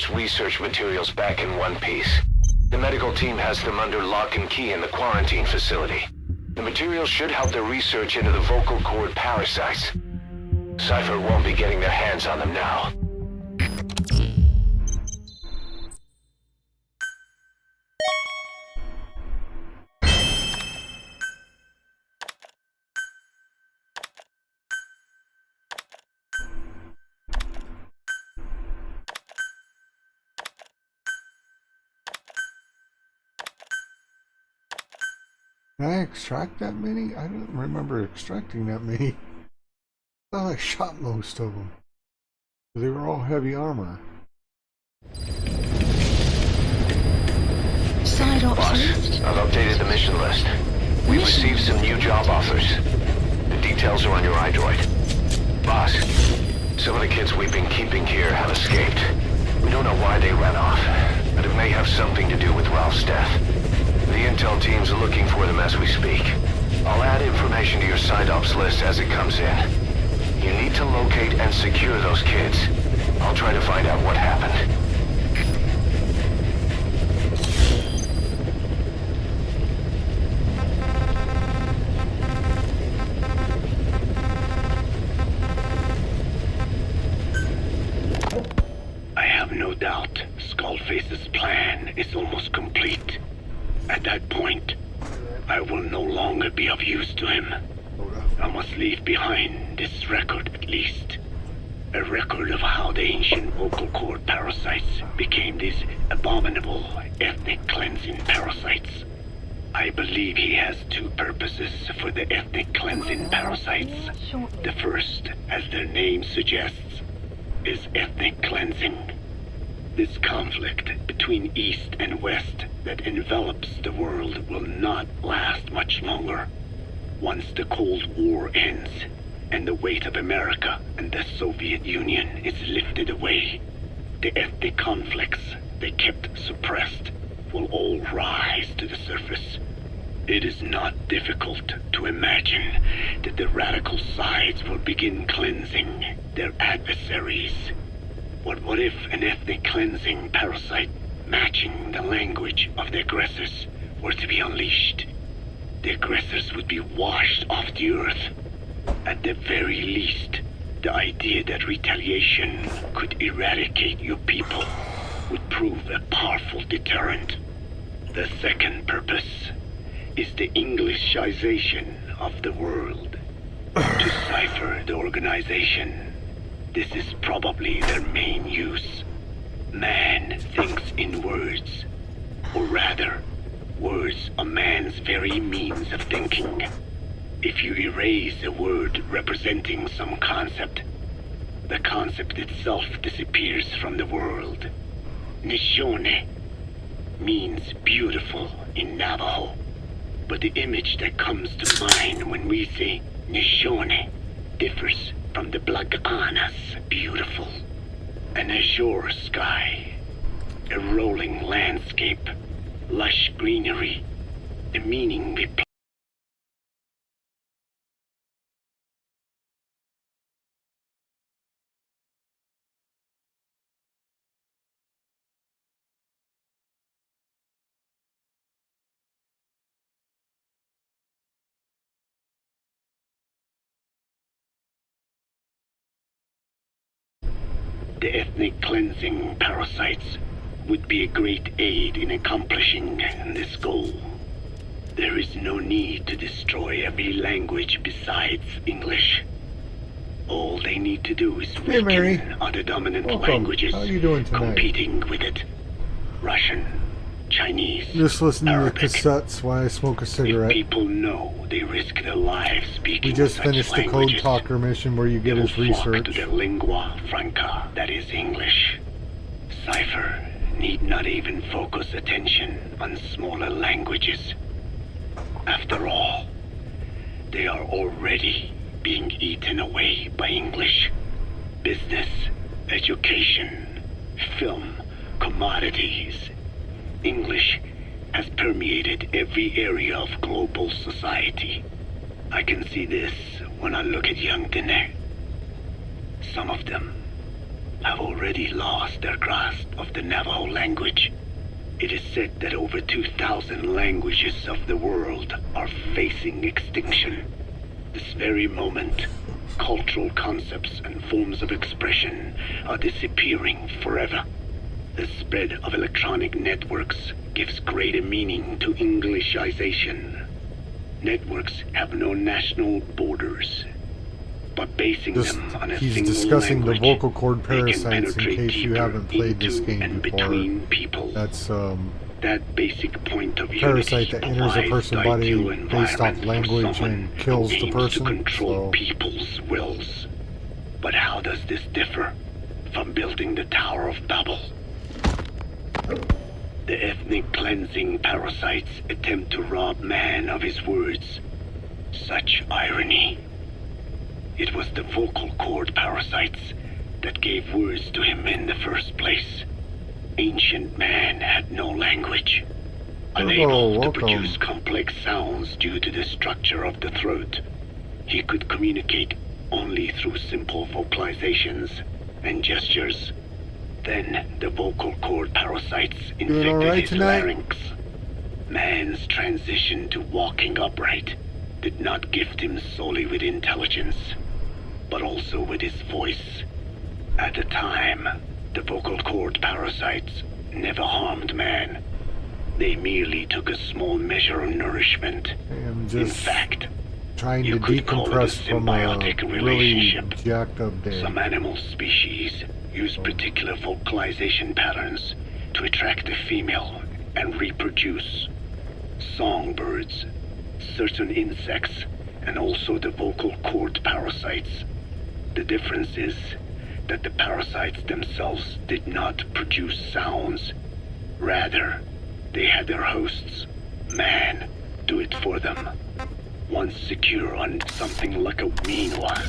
Cypher's research materials back in one piece. The medical team has them under lock and key in the quarantine facility. The materials should help their research into the vocal cord parasites. Cypher won't be getting their hands on them now. Did I extract that many? I don't remember extracting that many. I thought I shot most of them. They were all heavy armor. Side ops Boss, list. I've updated the mission list. We've received some new job offers. The details are on your iDroid. Boss, some of the kids we've been keeping here have escaped. We don't know why they ran off, but it may have something to do with Ralph's death. The intel team's looking for them as we speak. I'll add information to your side ops list as it comes in. You need to locate and secure those kids. I'll try to find out what happened. I have no doubt Skullface's plan is almost complete. At that point, I will no longer be of use to him. I must leave behind this record at least. A record of how the ancient vocal cord parasites became these abominable ethnic cleansing parasites. I believe he has two purposes for the ethnic cleansing parasites. The first, as their name suggests, is ethnic cleansing. This conflict between East and West that envelops the world will not last much longer. Once the Cold War ends, and the weight of America and the Soviet Union is lifted away, the ethnic conflicts they kept suppressed will all rise to the surface. It is not difficult to imagine that the radical sides will begin cleansing their adversaries. But what if an ethnic cleansing parasite matching the language of the aggressors were to be unleashed? The aggressors would be washed off the earth. At the very least, the idea that retaliation could eradicate your people would prove a powerful deterrent. The second purpose is the Englishization of the world. To cipher the organization, this is probably their main use. Man thinks in words, or rather, words are man's very means of thinking. If you erase a word representing some concept, the concept itself disappears from the world. Nishone means beautiful in Navajo, but the image that comes to mind when we say Nishone differs from the Blagana's beautiful. An azure sky, a rolling landscape, lush greenery, the meaning we place. The ethnic cleansing parasites would be a great aid in accomplishing this goal. There is no need to destroy every language besides English. All they need to do is Hey, Mary. weaken other dominant Welcome. languages How are you doing tonight? competing with it. Russian, Chinese, Just listening to Arabic. the cassettes while I smoke a If cigarette. people know they risk their lives speaking We just such finished the Code languages, Talker mission where you they get will his flock to research. the lingua franca that is English. Cipher need not even focus attention on smaller languages. After all, they are already being eaten away by English. Business, education, film, commodities. English has permeated every area of global society. I can see this when I look at young Dene. Some of them have already lost their grasp of the Navajo language. It is said that over 2,000 languages of the world are facing extinction. This very moment, cultural concepts and forms of expression are disappearing forever. The spread of electronic networks gives greater meaning to Englishization. Networks have no national borders, but basing them on a he's single discussing language, the vocal cord they can parasites in penetrate case you deeper haven't played this into game and before. between people. That's That basic point of parasite that unity enters a provides person's the body ideal based off environment for language someone and kills who the aims person. to control So people's wills. But how does this differ from building the Tower of Babel? The ethnic cleansing parasites attempt to rob man of his words. Such irony. It was the vocal cord parasites that gave words to him in the first place. Ancient man had no language. Unable to produce complex sounds due to the structure of the throat, he could communicate only through simple vocalizations and gestures. Then the vocal cord parasites infected his larynx. Man's transition to walking upright did not gift him solely with intelligence, but also with his voice. At the time, the vocal cord parasites never harmed man. They merely took a small measure of nourishment. In fact, trying you to could call it a decompress from a symbiotic really relationship. jacked up day. Some animal species use particular vocalization patterns to attract a female and reproduce. Songbirds, certain insects, and also the vocal cord parasites. The difference is that the parasites themselves did not produce sounds. Rather, they had their hosts, man, do it for them. Once secure on something like a meanwhile.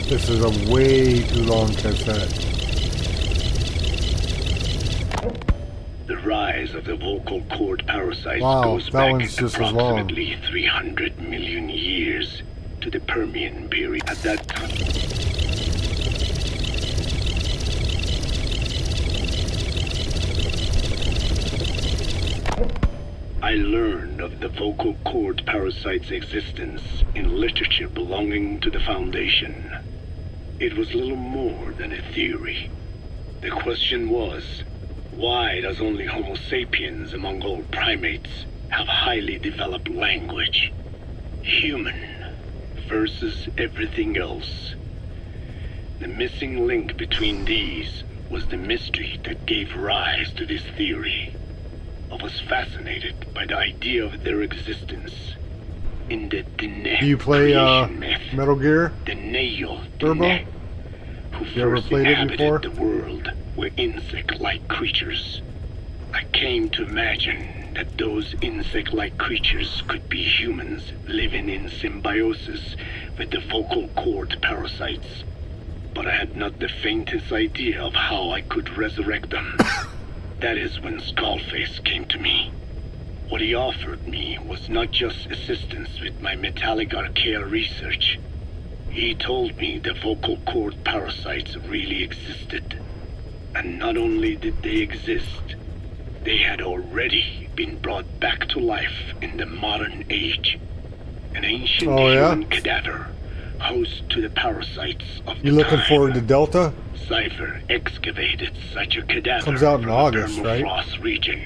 This is a way too long cassette. The rise of the vocal cord parasites that goes back one's just as long. approximately 300 million years to the Permian period. At that time, I learned of the vocal cord parasite's existence in literature belonging to the Foundation. It was little more than a theory. The question was, why does only Homo sapiens among all primates have highly developed language? Human versus everything else. The missing link between these was the mystery that gave rise to this theory. I was fascinated by the idea of their existence in the Dene Do you play creation myth. Metal Gear? The Nail Turbo? Dene, who You ever first played it inhabited before? the world, were insect-like creatures. I came to imagine that those insect-like creatures could be humans living in symbiosis with the vocal cord parasites. But I had not the faintest idea of how I could resurrect them. That is when Skullface came to me. What he offered me was not just assistance with my metallic archaea research. He told me the vocal cord parasites really existed. And not only did they exist, they had already been brought back to life in the modern age. An ancient human cadaver, host to the parasites of the You looking time. forward to Delta? Cypher excavated such a cadaver Comes out in from August, the right? permafrost region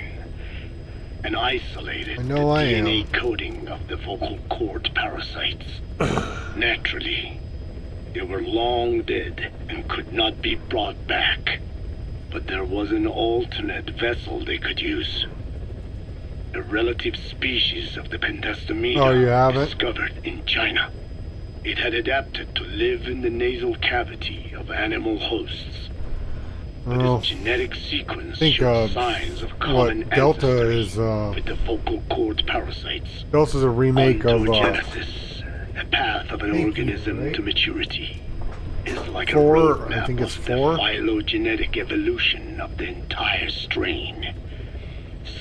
and isolated I know the I DNA am. coding of the vocal cord parasites. Naturally, they were long dead and could not be brought back, but there was an alternate vessel they could use. A relative species of the Pentastomida Oh, you have it? discovered in China. It had adapted to live in the nasal cavity of animal hosts, but Well, its genetic sequence think showed signs of common what Delta ancestry is with the vocal cord parasites. Delta's a remake of Ontogenesis, the path of an Thank you, organism right? to maturity, is like 4, a I roadmap think it's of 4. the phylogenetic evolution of the entire strain.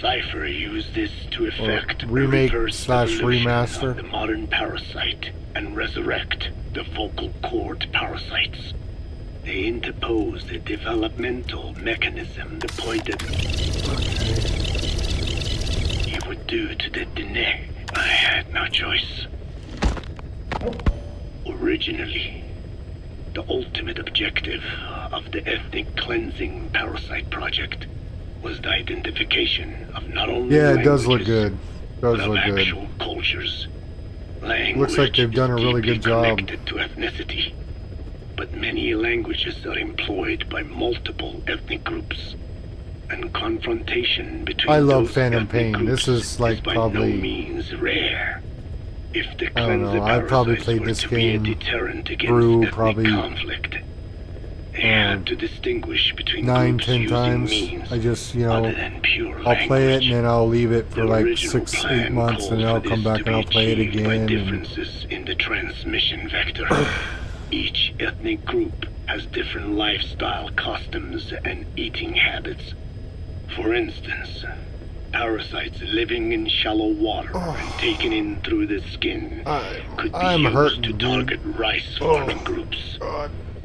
Cypher used this to effect a remake reverse slash evolution remaster. of the modern parasite and resurrect the vocal cord parasites. They interposed a developmental mechanism to point at you would do to the Dene. I had no choice. Originally, the ultimate objective of the ethnic cleansing parasite project was the identification of not only Yeah, it does look languages, good. Does but of look good. actual cultures. Language Looks like they've done a is really deeply good job. connected to ethnicity, but many languages are employed by multiple ethnic groups, and confrontation between I love those Phantom ethnic Pain. groups This is like by probably. no means rare. If the I don't know, cleanser I probably parasites played were this to be a game deterrent against through ethnic probably conflict, they had to distinguish between 9, groups 10 using times. means I just, other than pure I'll play it and language. then I'll leave it for The like original 6, 8 plan months and then called I'll for come this back to and I'll be play it achieved by again. And differences in the transmission vector. Each ethnic group has different lifestyle customs and eating habits. For instance, parasites living in shallow water and taken in through the skin could be I'm used hurting, to dude. target rice farming groups.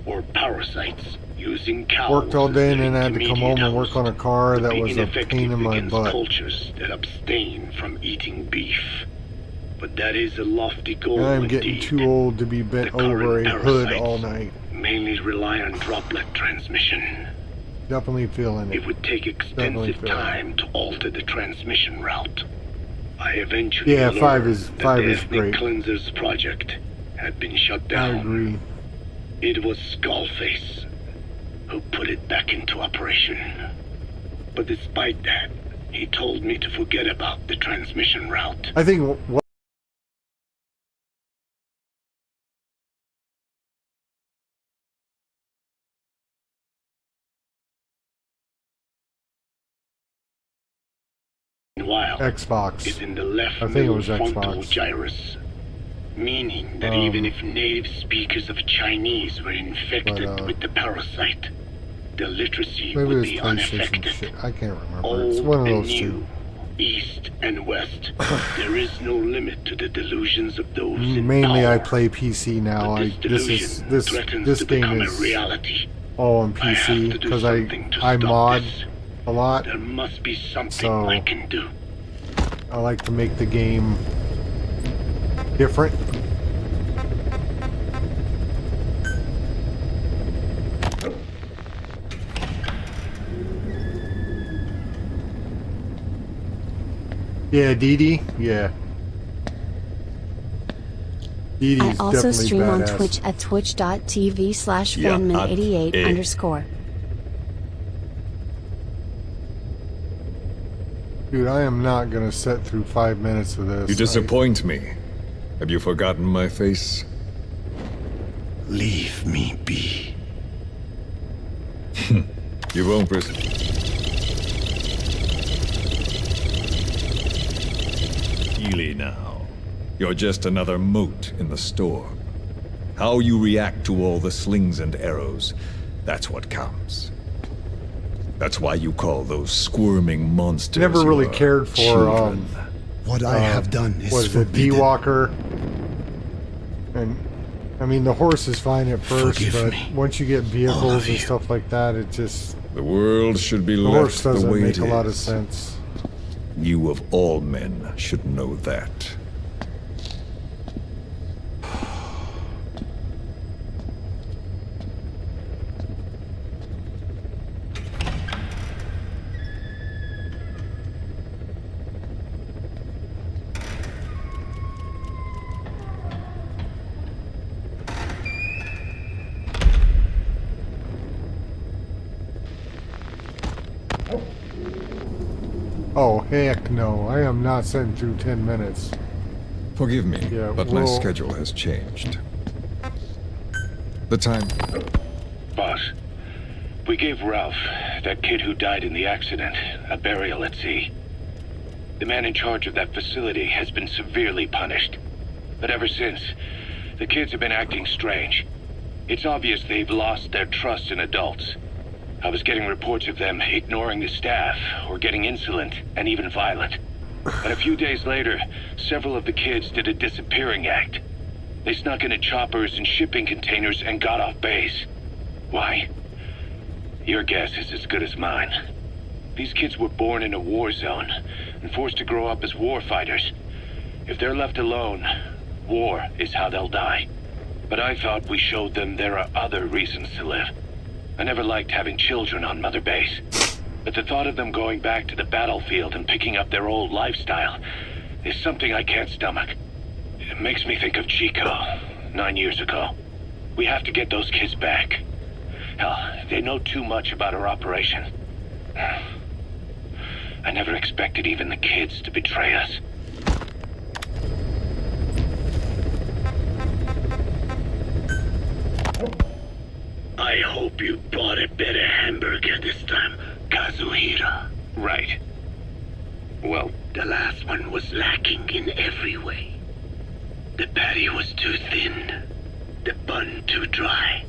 Or parasites using cows. worked all day and then I as had to come home and work on a car would that be was a ineffective pain in my against butt. cultures that abstain from eating beef. But that is a lofty goal And I'm indeed. getting too old to be bent The over a current hood parasites all night. mainly rely on droplet transmission. Definitely feeling It it. would take Definitely extensive feel it. time to alter the transmission route. I eventually Yeah, learned 5 is that 5 the is Ethnic great. Cleansers project had been shut I down. agree. It was Skullface who put it back into operation. But despite that, he told me to forget about the transmission route. I think what Meanwhile, Xbox. is in the left I think it middle was frontal Xbox. gyrus. Meaning that even if native speakers of Chinese were infected with the parasite, the literacy Maybe it would was be PlayStation unaffected. shit. I can't remember. Old It's one of and those new, two. East and West, there is no limit to the delusions of those in Mainly I power. play PC now. But I this this delusion is threatens this to game become is a reality. all on I have PC to do because something to I stop mod this. a lot. There must be something So- I can do. I like to make the game different. Yeah, Dee Dee. Yeah. Dee I Dee's also definitely stream on badass. Twitch at twitch.tv/fanman88 _. Dude, I am not gonna sit through 5 minutes of this. You disappoint me. Have you forgotten my face? Leave me be. You won't Really now. You're just another mote in the storm. How you react to all the slings and arrows, that's what counts. That's why you call those squirming monsters Never really your cared for children. What I have done is was the forbidden. D-Walker. And I mean the horse is fine at first, Forgive but me, once you get all vehicles of and you. stuff like that, it just The world should be the left horse the doesn't way make it a lot of is. sense. You of all men should know that. Oh heck no, I am not sitting through 10 minutes. Forgive me, Yeah, but my well- schedule has changed. The time... Boss, we gave Ralph, that kid who died in the accident, a burial at sea. The man in charge of that facility has been severely punished. But ever since, the kids have been acting strange. It's obvious they've lost their trust in adults. I was getting reports of them ignoring the staff, or getting insolent, and even violent. And a few days later, several of the kids did a disappearing act. They snuck into choppers and shipping containers and got off base. Why? Your guess is as good as mine. These kids were born in a war zone and forced to grow up as war fighters. If they're left alone, war is how they'll die. But I thought we showed them there are other reasons to live. I never liked having children on Mother Base. But the thought of them going back to the battlefield and picking up their old lifestyle is something I can't stomach. It makes me think of Chico, 9 years ago. We have to get those kids back. Hell, they know too much about our operation. I never expected even the kids to betray us. I hope you bought a better hamburger this time, Kazuhira. Right. Well, the last one was lacking in every way. The patty was too thin, the bun too dry,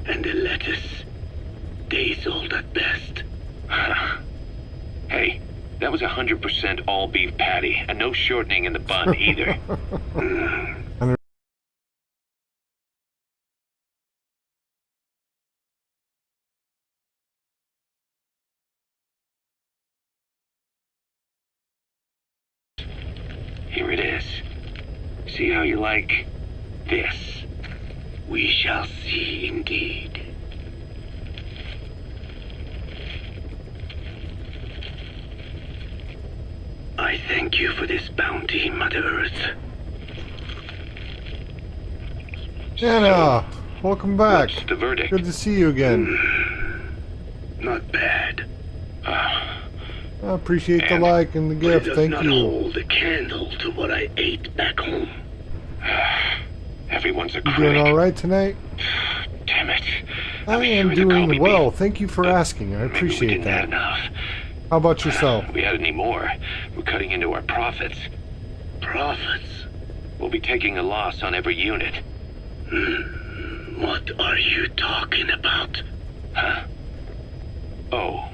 and the lettuce days old at best. Hey, that was 100% all beef patty, and no shortening in the bun either. Here it is. See how you like this? We shall see indeed. I thank you for this bounty, Mother Earth. Anna, welcome back. What's the verdict? Good to see you again. Not bad. I appreciate the like and the gift. It does Thank not you. hold a candle to what I ate back home. Everyone's a You critic. doing all right tonight? Damn it. I am doing well. Thank you for asking. I appreciate that. Enough. How about yourself? If we had any more, we're cutting into our profits. Profits? We'll be taking a loss on every unit. What are you talking about? Huh? Oh,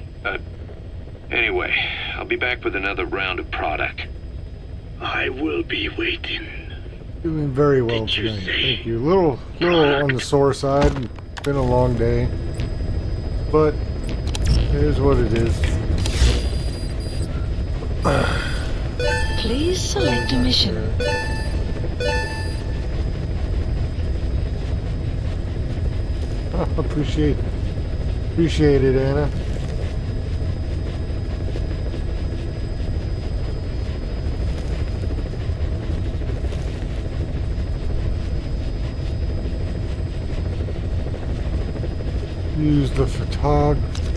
anyway, I'll be back with another round of product. I will be waiting. Doing very well tonight. Thank you. Little on the sore side. Been a long day, but it is what it is. Please select a mission. Appreciate it, Anna. Use the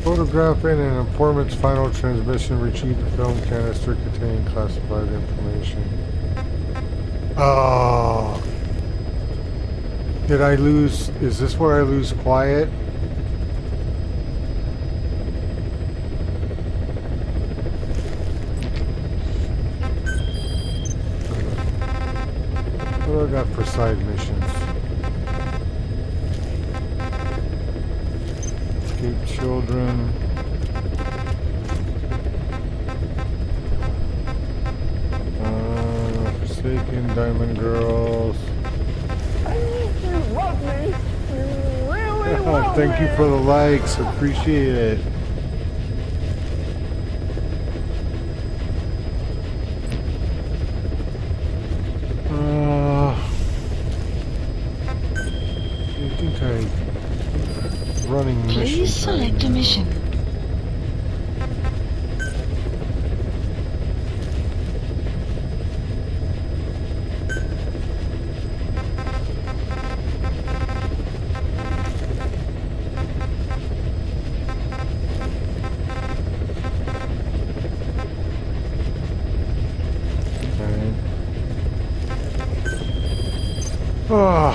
photographing and informant's final transmission. Retrieve the film canister containing classified information. Oh. Did I lose? Is this where I lose quiet? What do I got for side missions? Escape children. Forsaken Diamond Girls. Thank you for the likes. Appreciate it. I think I'm running mission. Please select a mission. Oh.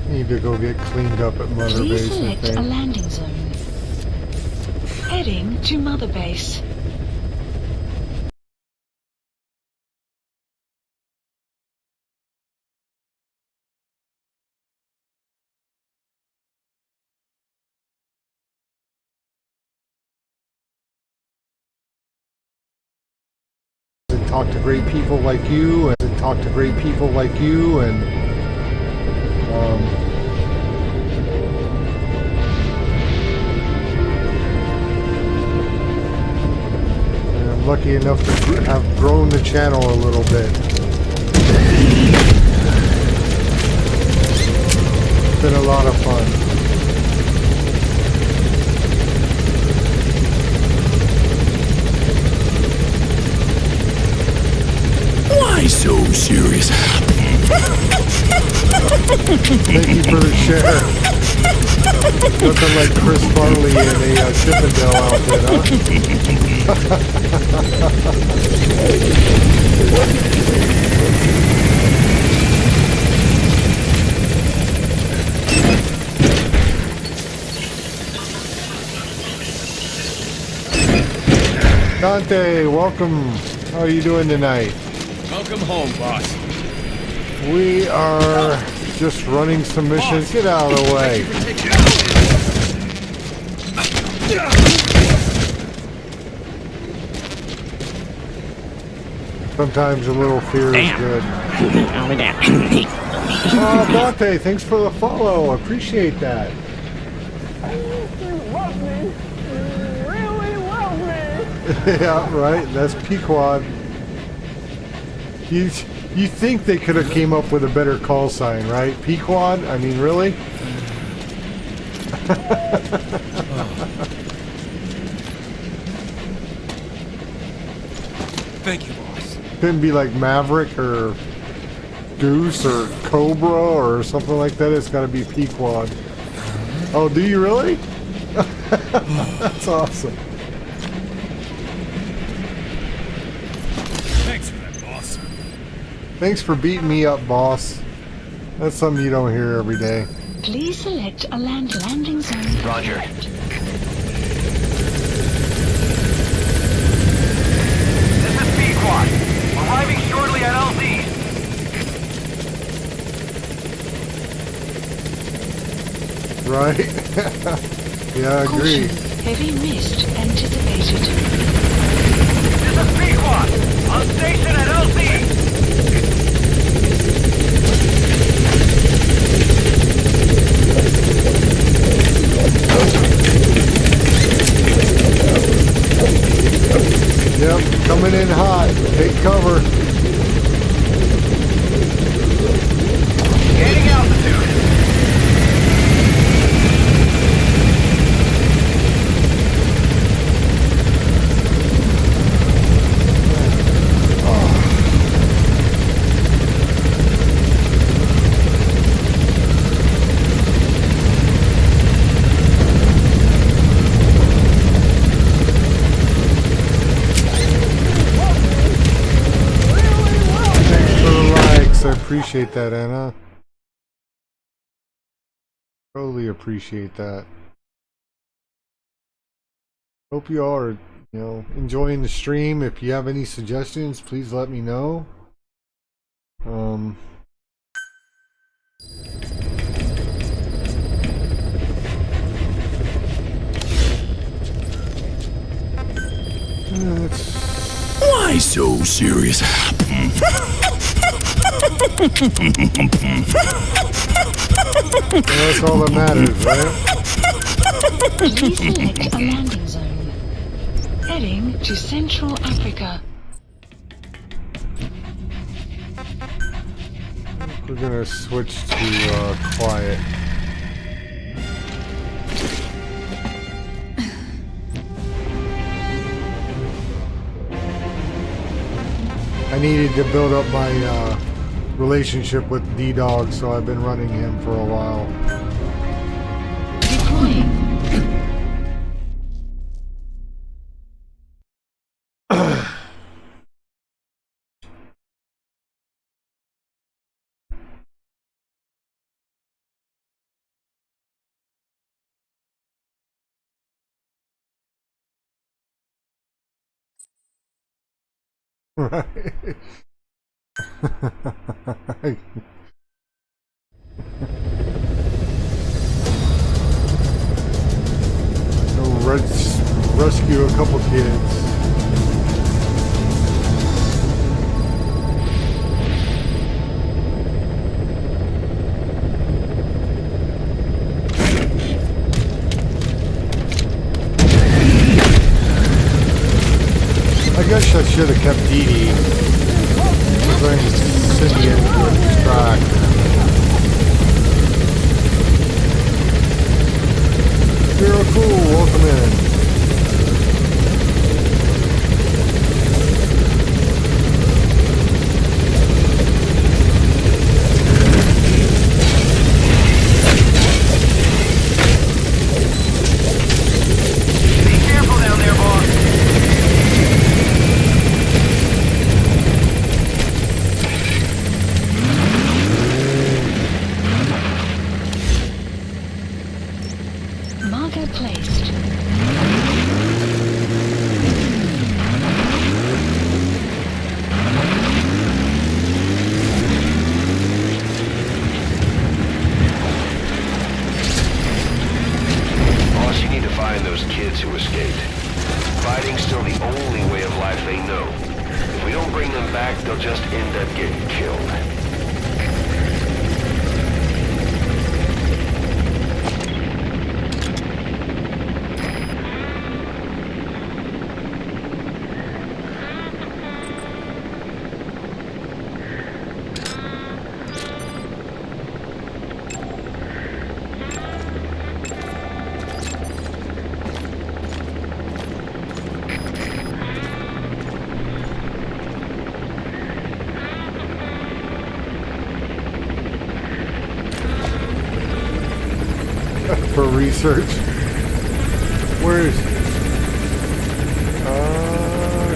Need to go get cleaned up at Mother Please Base, I select a think. landing zone. Heading to Mother Base. talk to great people like you, and talk to great people like you, and I'm lucky enough to have grown the channel a little bit. It's been a lot of fun. Why so serious? Thank you for the share. Nothing like Chris Farley in a Chippendale outfit, huh? Dante, welcome. How are you doing tonight? Welcome home, boss. We are just running some missions. Get out of the way. Sometimes a little fear is good. Oh, Dante, thanks for the follow. Appreciate that. Yeah, right. That's Pequod. You think they could have came up with a better call sign, right? Pequod? I mean, really? Thank you, boss. Couldn't be like Maverick or Goose or Cobra or something like that. It's got to be Pequod. Oh, do you really? That's awesome. Thanks for that, boss. Thanks for beating me up, boss. That's something you don't hear every day. Please select a landing zone. Roger. This is Pequod. Arriving shortly at LZ. Right? Yeah, I agree. Caution, heavy mist anticipated. This is Pequod. On station at LZ. Yep, coming in hot. Take cover. Gaining altitude. I appreciate that, Anna. Totally appreciate that. Hope you all are, enjoying the stream. If you have any suggestions, please let me know. Why so serious? That's all that matters, right? Please select a landing zone. Heading to Central Africa. We're gonna switch to quiet. I needed to build up my relationship with D-Dog, so I've been running him for a while. Deploying. Right. Rescue a couple kids. guess I should have kept Dee Dee. We're going to send you into a distract. You're cool, welcome in. Marker placed. Boss, you need to find those kids who escaped. Fighting's still the only way of life they know. If we don't bring them back, they'll just end up getting killed. For research. Where is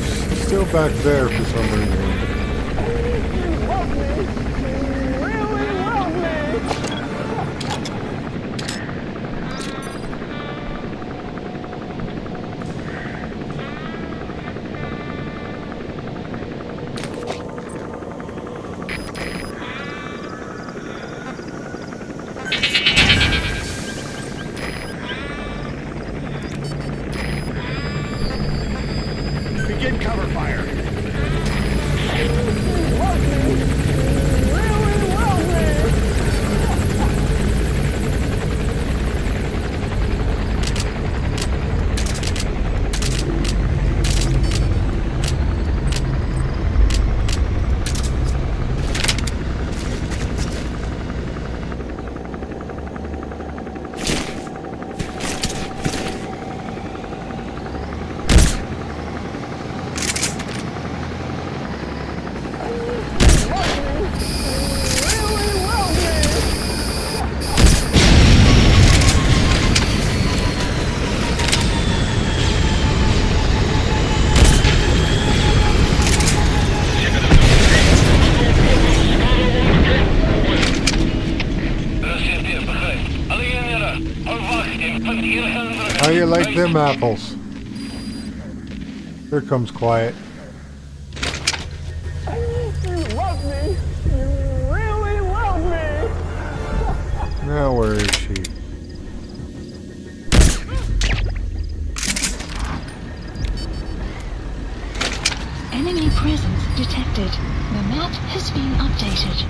she's still back there for some reason. Begin cover fire. How you like them apples? Here comes Quiet. You love me. You really love me. Now where is she? Enemy presence detected. The map has been updated.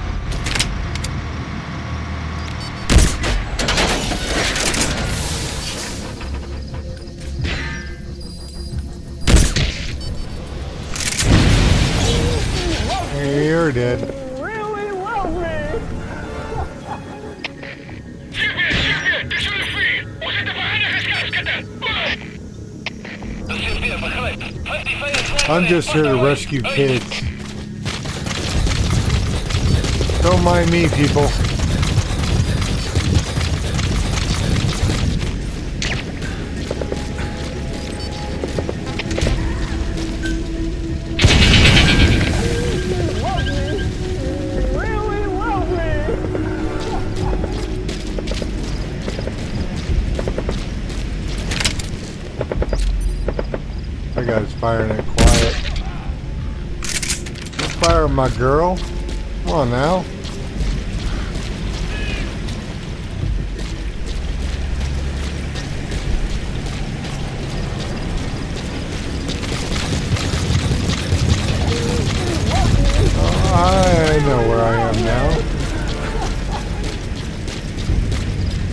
You're dead. Really love me. I'm just here to rescue kids. Don't mind me, people. That guy's firing at Quiet. Fire my girl. Come on now. Oh, I know where I am now.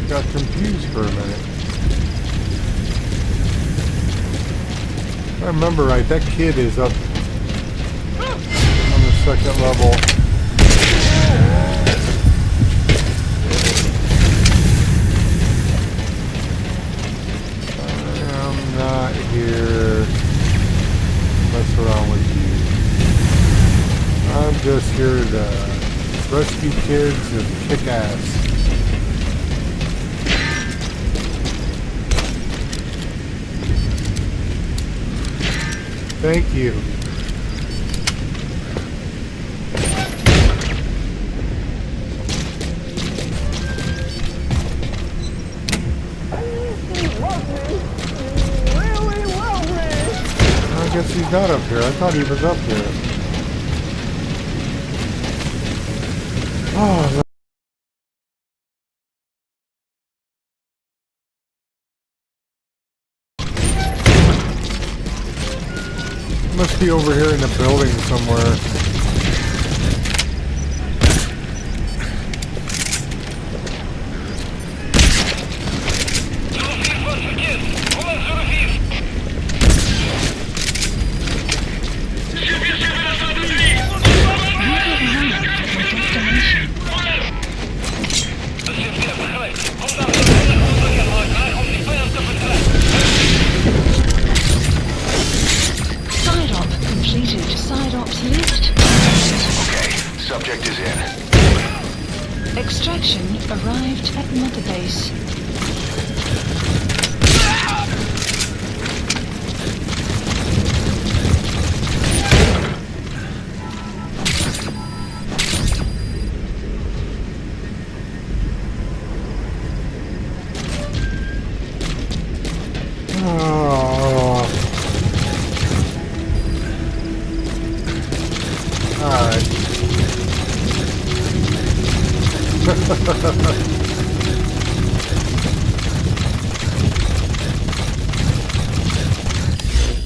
Got confused for a minute. remember right, that kid is up on the second level. I'm not here to mess around with you. I'm just here to rescue kids and kick ass. Thank you. I guess he's not up here. I thought he was up here. Oh, no. Must be over here in the building somewhere. Subject is in. Extraction arrived at Mother Base.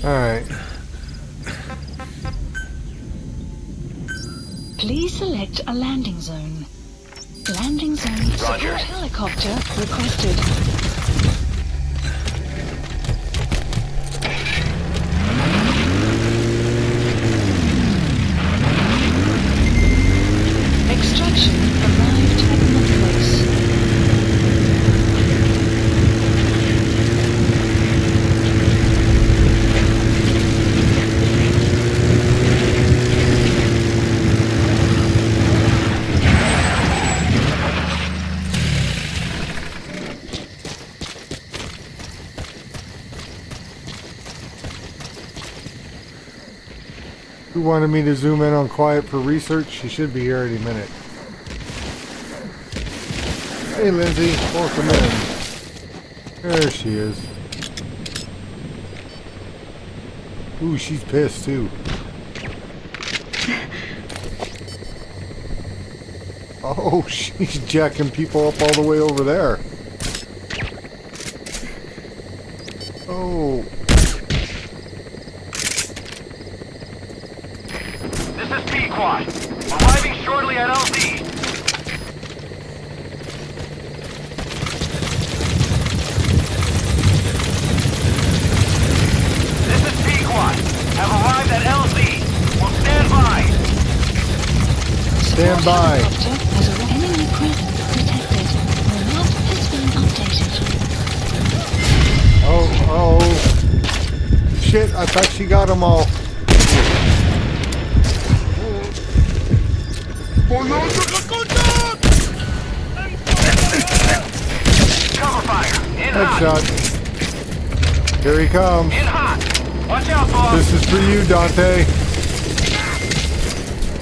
Alright. Please select a landing zone. Landing zone support helicopter requested. Extraction arrived at Mother Base. Who wanted me to zoom in on Quiet for research? She should be here any minute. Hey Lindsay, welcome in. There she is. Ooh, she's pissed too. Oh, she's jacking people up all the way over there. Oh. This is P-Quad. Arriving shortly at LZ. This is P-Quad. Have arrived at LZ. Will stand by. Stand by. Has an enemy presence detected. The map has been updated. Oh. Shit, I thought she got them all. Cover fire. In hot. Headshot. Here he comes. In hot. Watch out, boss. This is for you, Dante.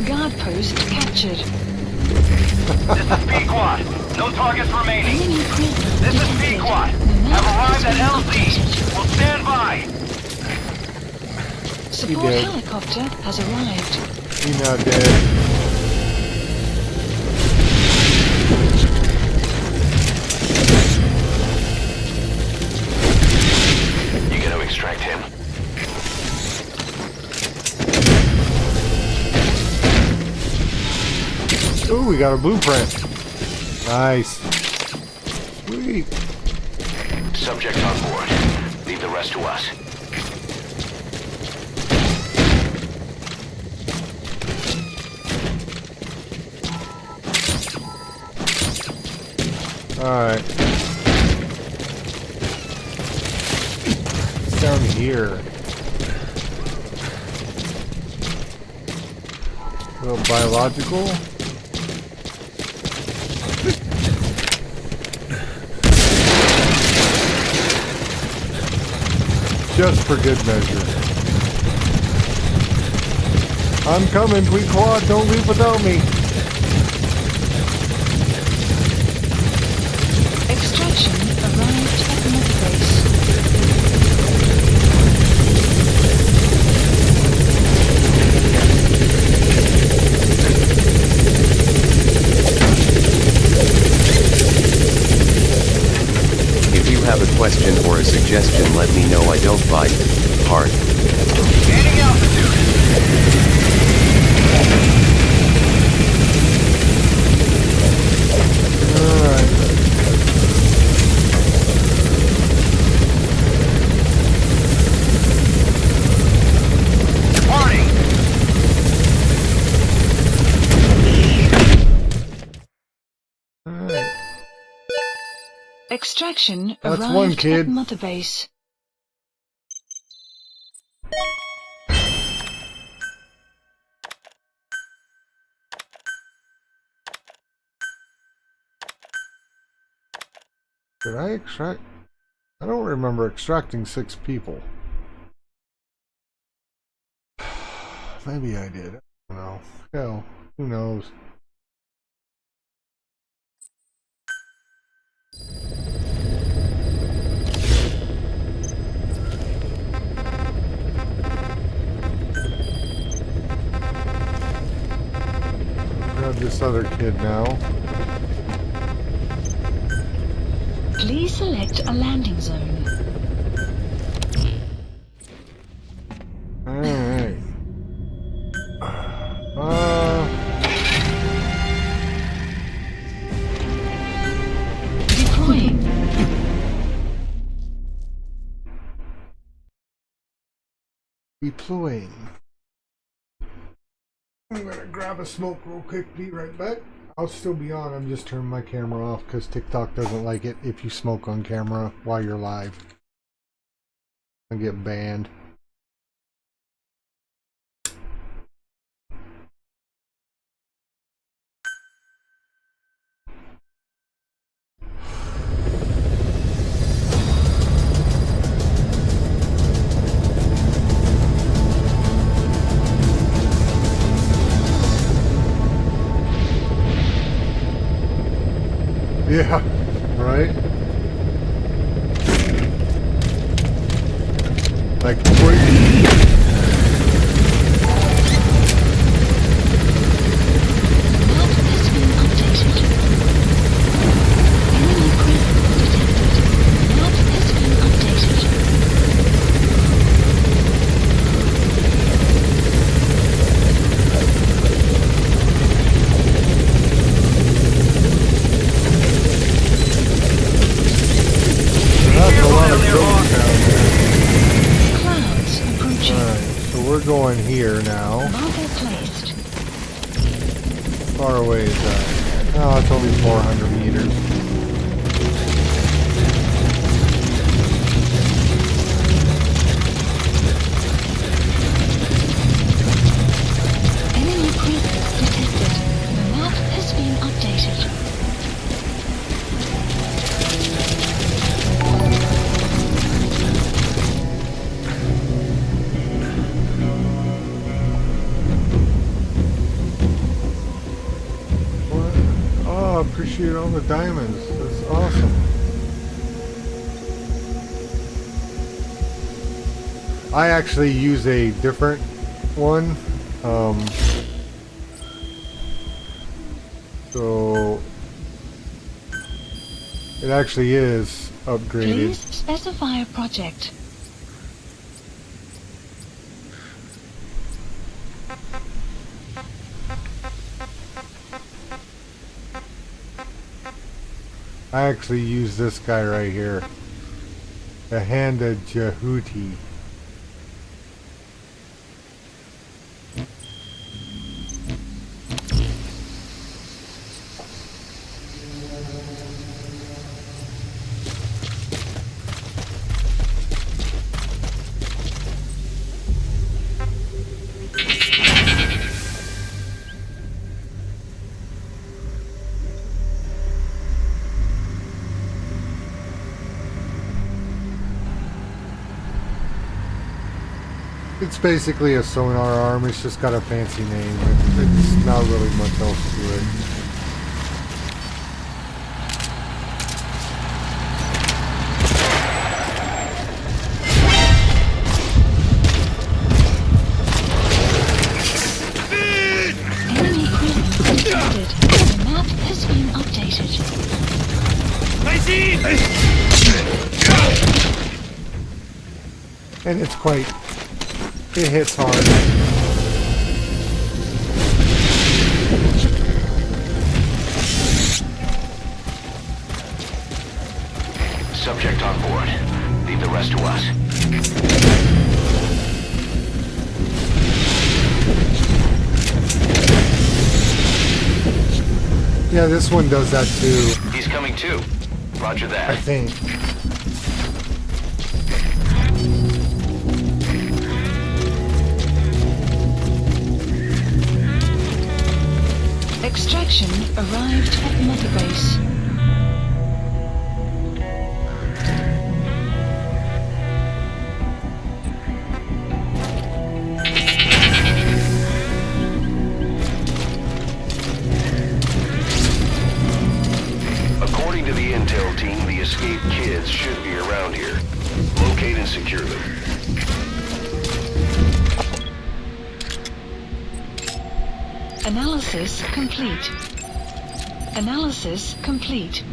Guard post captured. This is P-Quad. No targets remaining. Enemy presence This is detected. P-Quad. The map Have arrived has at been LZ. updated. Will stand by. Support dead. helicopter has arrived. He not dead. You gonna extract him? Ooh, we got a blueprint. Nice. Sweet. Subject on board. Leave the rest to us. Alright. It's down here. A little biological. Just for good measure. I'm coming, Tweet Quad. Don't leave without me. Extraction arrived at the mother base. If you have a question or a suggestion, let me know. I don't bite hard. Gaining altitude. Alright. Warning. Alright. Extraction That's arrived one kid. at mother base. Did I extract? I don't remember extracting 6 people. Maybe I did. I don't know. Hell, who knows? Grab this other kid now. Please select a landing zone. Alright. Deploying. Deploying. I'm gonna grab a smoke real quick, be right back. I'll still be on, I'm just turning my camera off because TikTok doesn't like it if you smoke on camera while you're live. I get banned. Yeah, right? Like, we're going here now. Far away is that? Oh, it's only 400 meters. Enemy presence detected. The map has been updated. Appreciate all the diamonds. That's awesome. I actually use a different one. So it actually is upgraded. Please specify a project. I actually use this guy right here. The Handa Jehuti. It's basically a sonar arm, it's just got a fancy name. It's not really much else to it. Enemy presence detected. The map has been updated. And it's quite... it hits hard. Subject on board. Leave the rest to us. Yeah, this one does that too. He's coming too. Roger that. I think. Extraction arrived at Mother Base. According to the intel team, the escaped kids should be around here. Locate and secure them. Analysis complete. Analysis complete.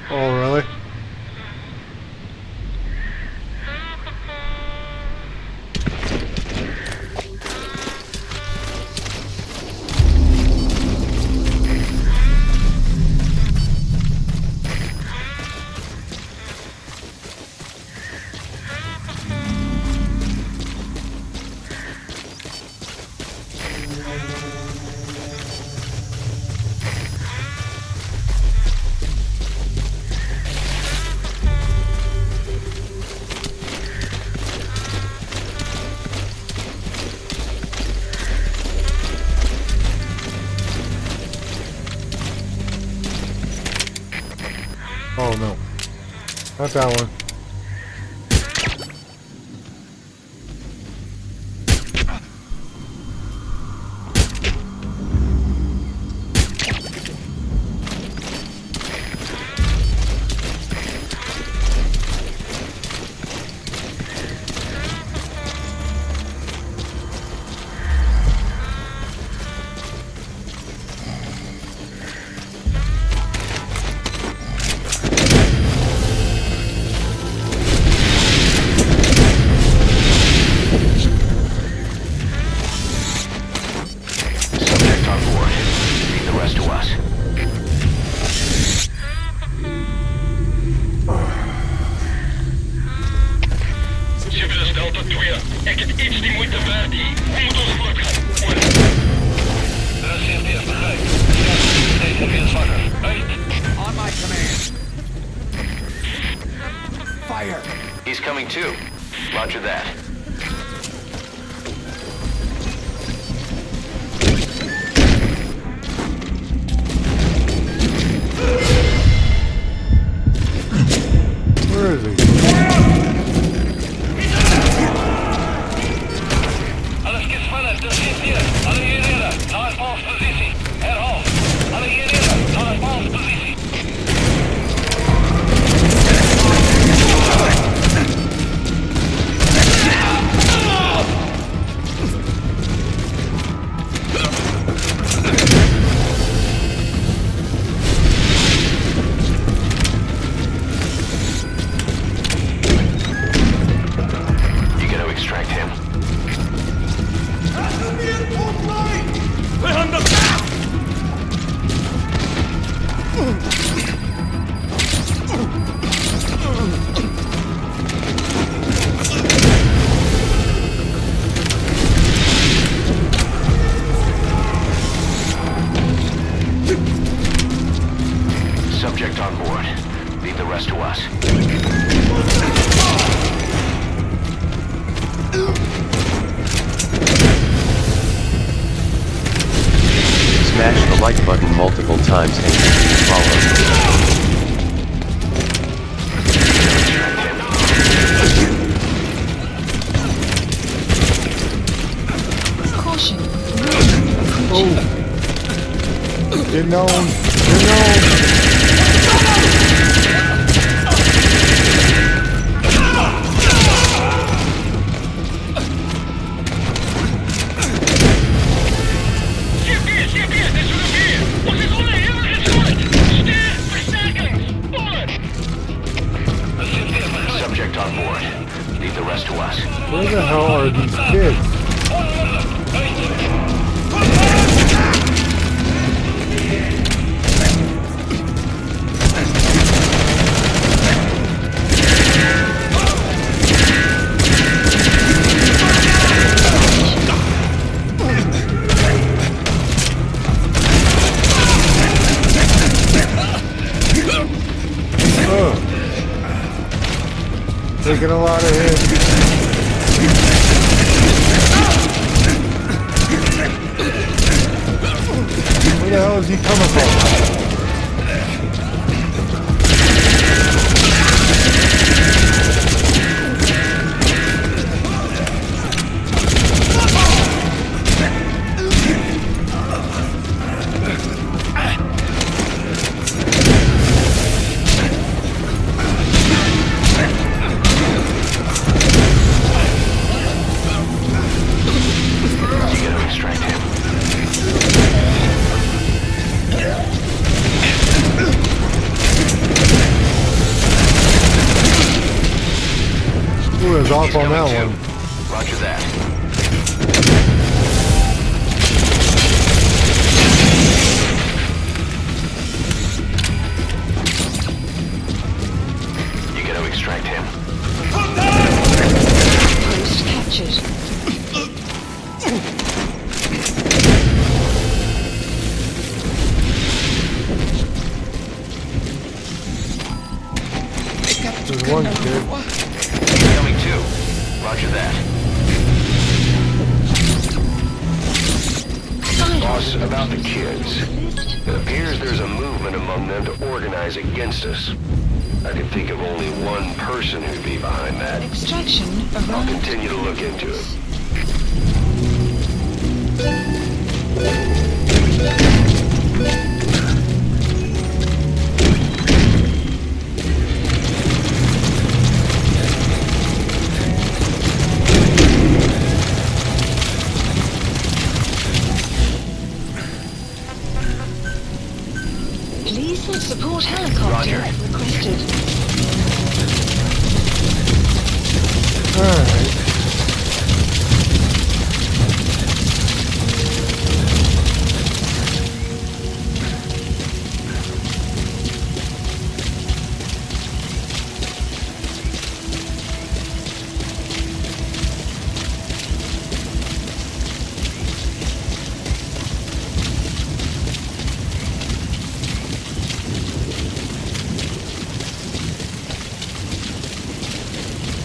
Oh, really? Oh no. Not that one. Ik heb iets die moeite waard hier. We moeten ons voortgaan. Hoor. Dat is het eerste begrijp. Deze weer zwakker. Uit. On my command. Fire. He's coming too. Roger that. Where is he? Alles gespannen, dat zit hier. Alle hierheen, naar Paul's positie. Herhaal. Alle hierheen, naar Paul's positie. You gotta extract him. Subject on board. Leave the rest to us. Smash the like button multiple times and continue follow. Caution. Oh. Get known. Get known. Subject on board. Leave the rest to us. Where the hell are these kids? Taking a lot of hits. Where the hell is he coming from? Ooh, it's off on that one. Roger that. You gotta extract him. Post captured. There's one kid. Coming too. Roger that. Boss, about the kids. It appears there's a movement among them to organize against us. I can think of only one person who'd be behind that. Extraction I'll arrived. continue to look into it. Please support helicopter requested. Alright.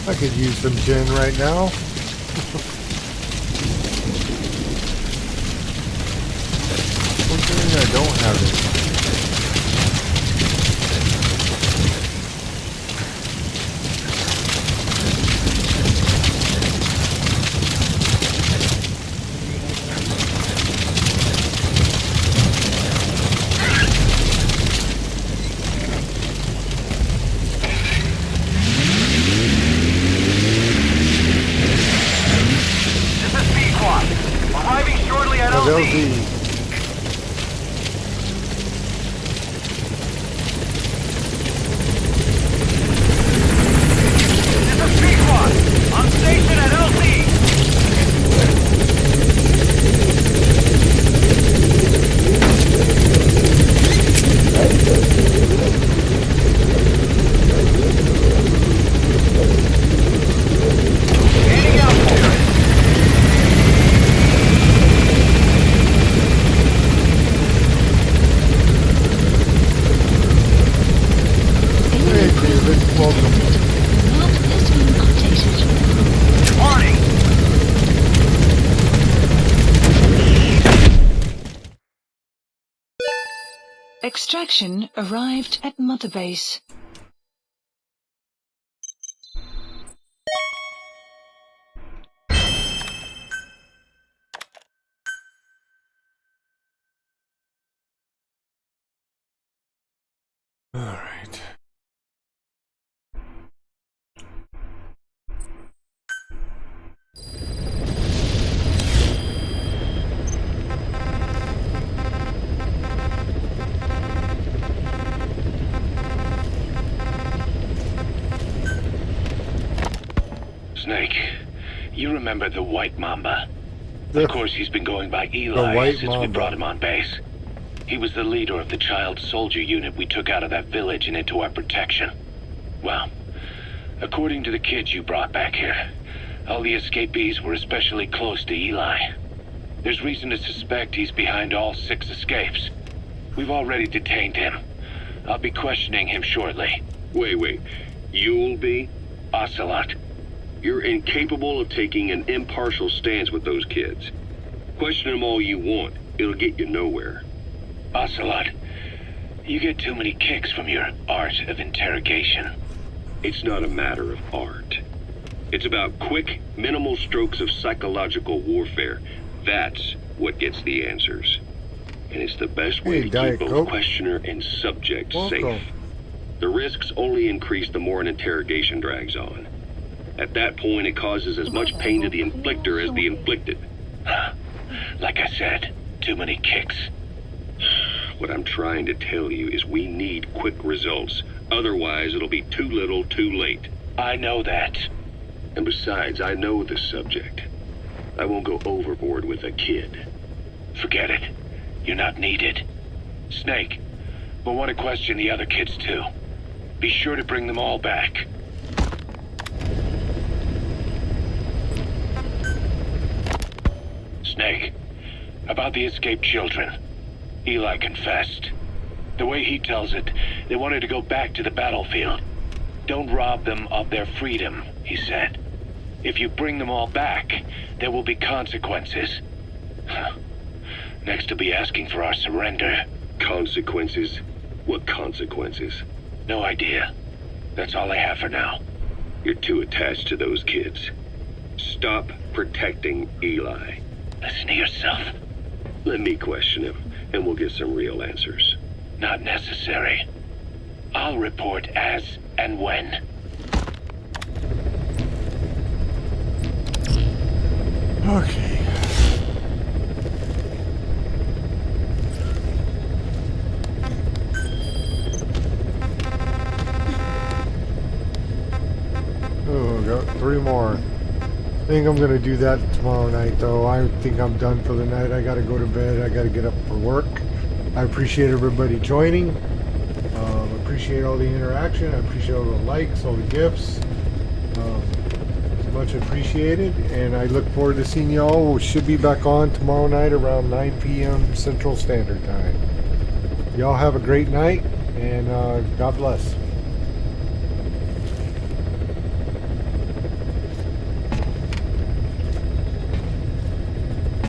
I could use some gin right now. Unfortunately, I don't have it. Arriving shortly at LZ. extraction arrived at Mother Base. All right. Snake, you remember the White Mamba? Of course, he's been going by Eli since we brought him on base. He was the leader of the child soldier unit we took out of that village and into our protection. Well, according to the kids you brought back here, all the escapees were especially close to Eli. There's reason to suspect he's behind all 6 escapes. We've already detained him. I'll be questioning him shortly. Wait. You'll be? Ocelot. You're incapable of taking an impartial stance with those kids. Question them all you want. It'll get you nowhere. Ocelot, you get too many kicks from your art of interrogation. It's not a matter of art. It's about quick, minimal strokes of psychological warfare. That's what gets the answers. And it's the best way to keep both questioner and subject safe. The risks only increase the more an interrogation drags on. At that point, it causes as much pain to the inflictor as the inflicted. Like I said, too many kicks. What I'm trying to tell you is we need quick results. Otherwise, it'll be too little, too late. I know that. And besides, I know the subject. I won't go overboard with a kid. Forget it. You're not needed. Snake, we'll want to question the other kids too. Be sure to bring them all back. Snake, about the escaped children. Eli confessed. The way he tells it, they wanted to go back to the battlefield. Don't rob them of their freedom, he said. If you bring them all back, there will be consequences. Next to be asking for our surrender. Consequences? What consequences? No idea. That's all I have for now. You're too attached to those kids. Stop protecting Eli. Listen to yourself. Let me question him, and we'll get some real answers. Not necessary. I'll report as and when. Okay. Oh, got 3 more. I think I'm gonna do that tomorrow night, though. I think I'm done for the night. I gotta go to bed. I gotta get up for work. I appreciate everybody joining. Appreciate all the interaction. I appreciate all the likes, all the gifts. It's much appreciated, and I look forward to seeing y'all. We should be back on tomorrow night around 9 p.m. Central Standard Time. Y'all have a great night, and God bless.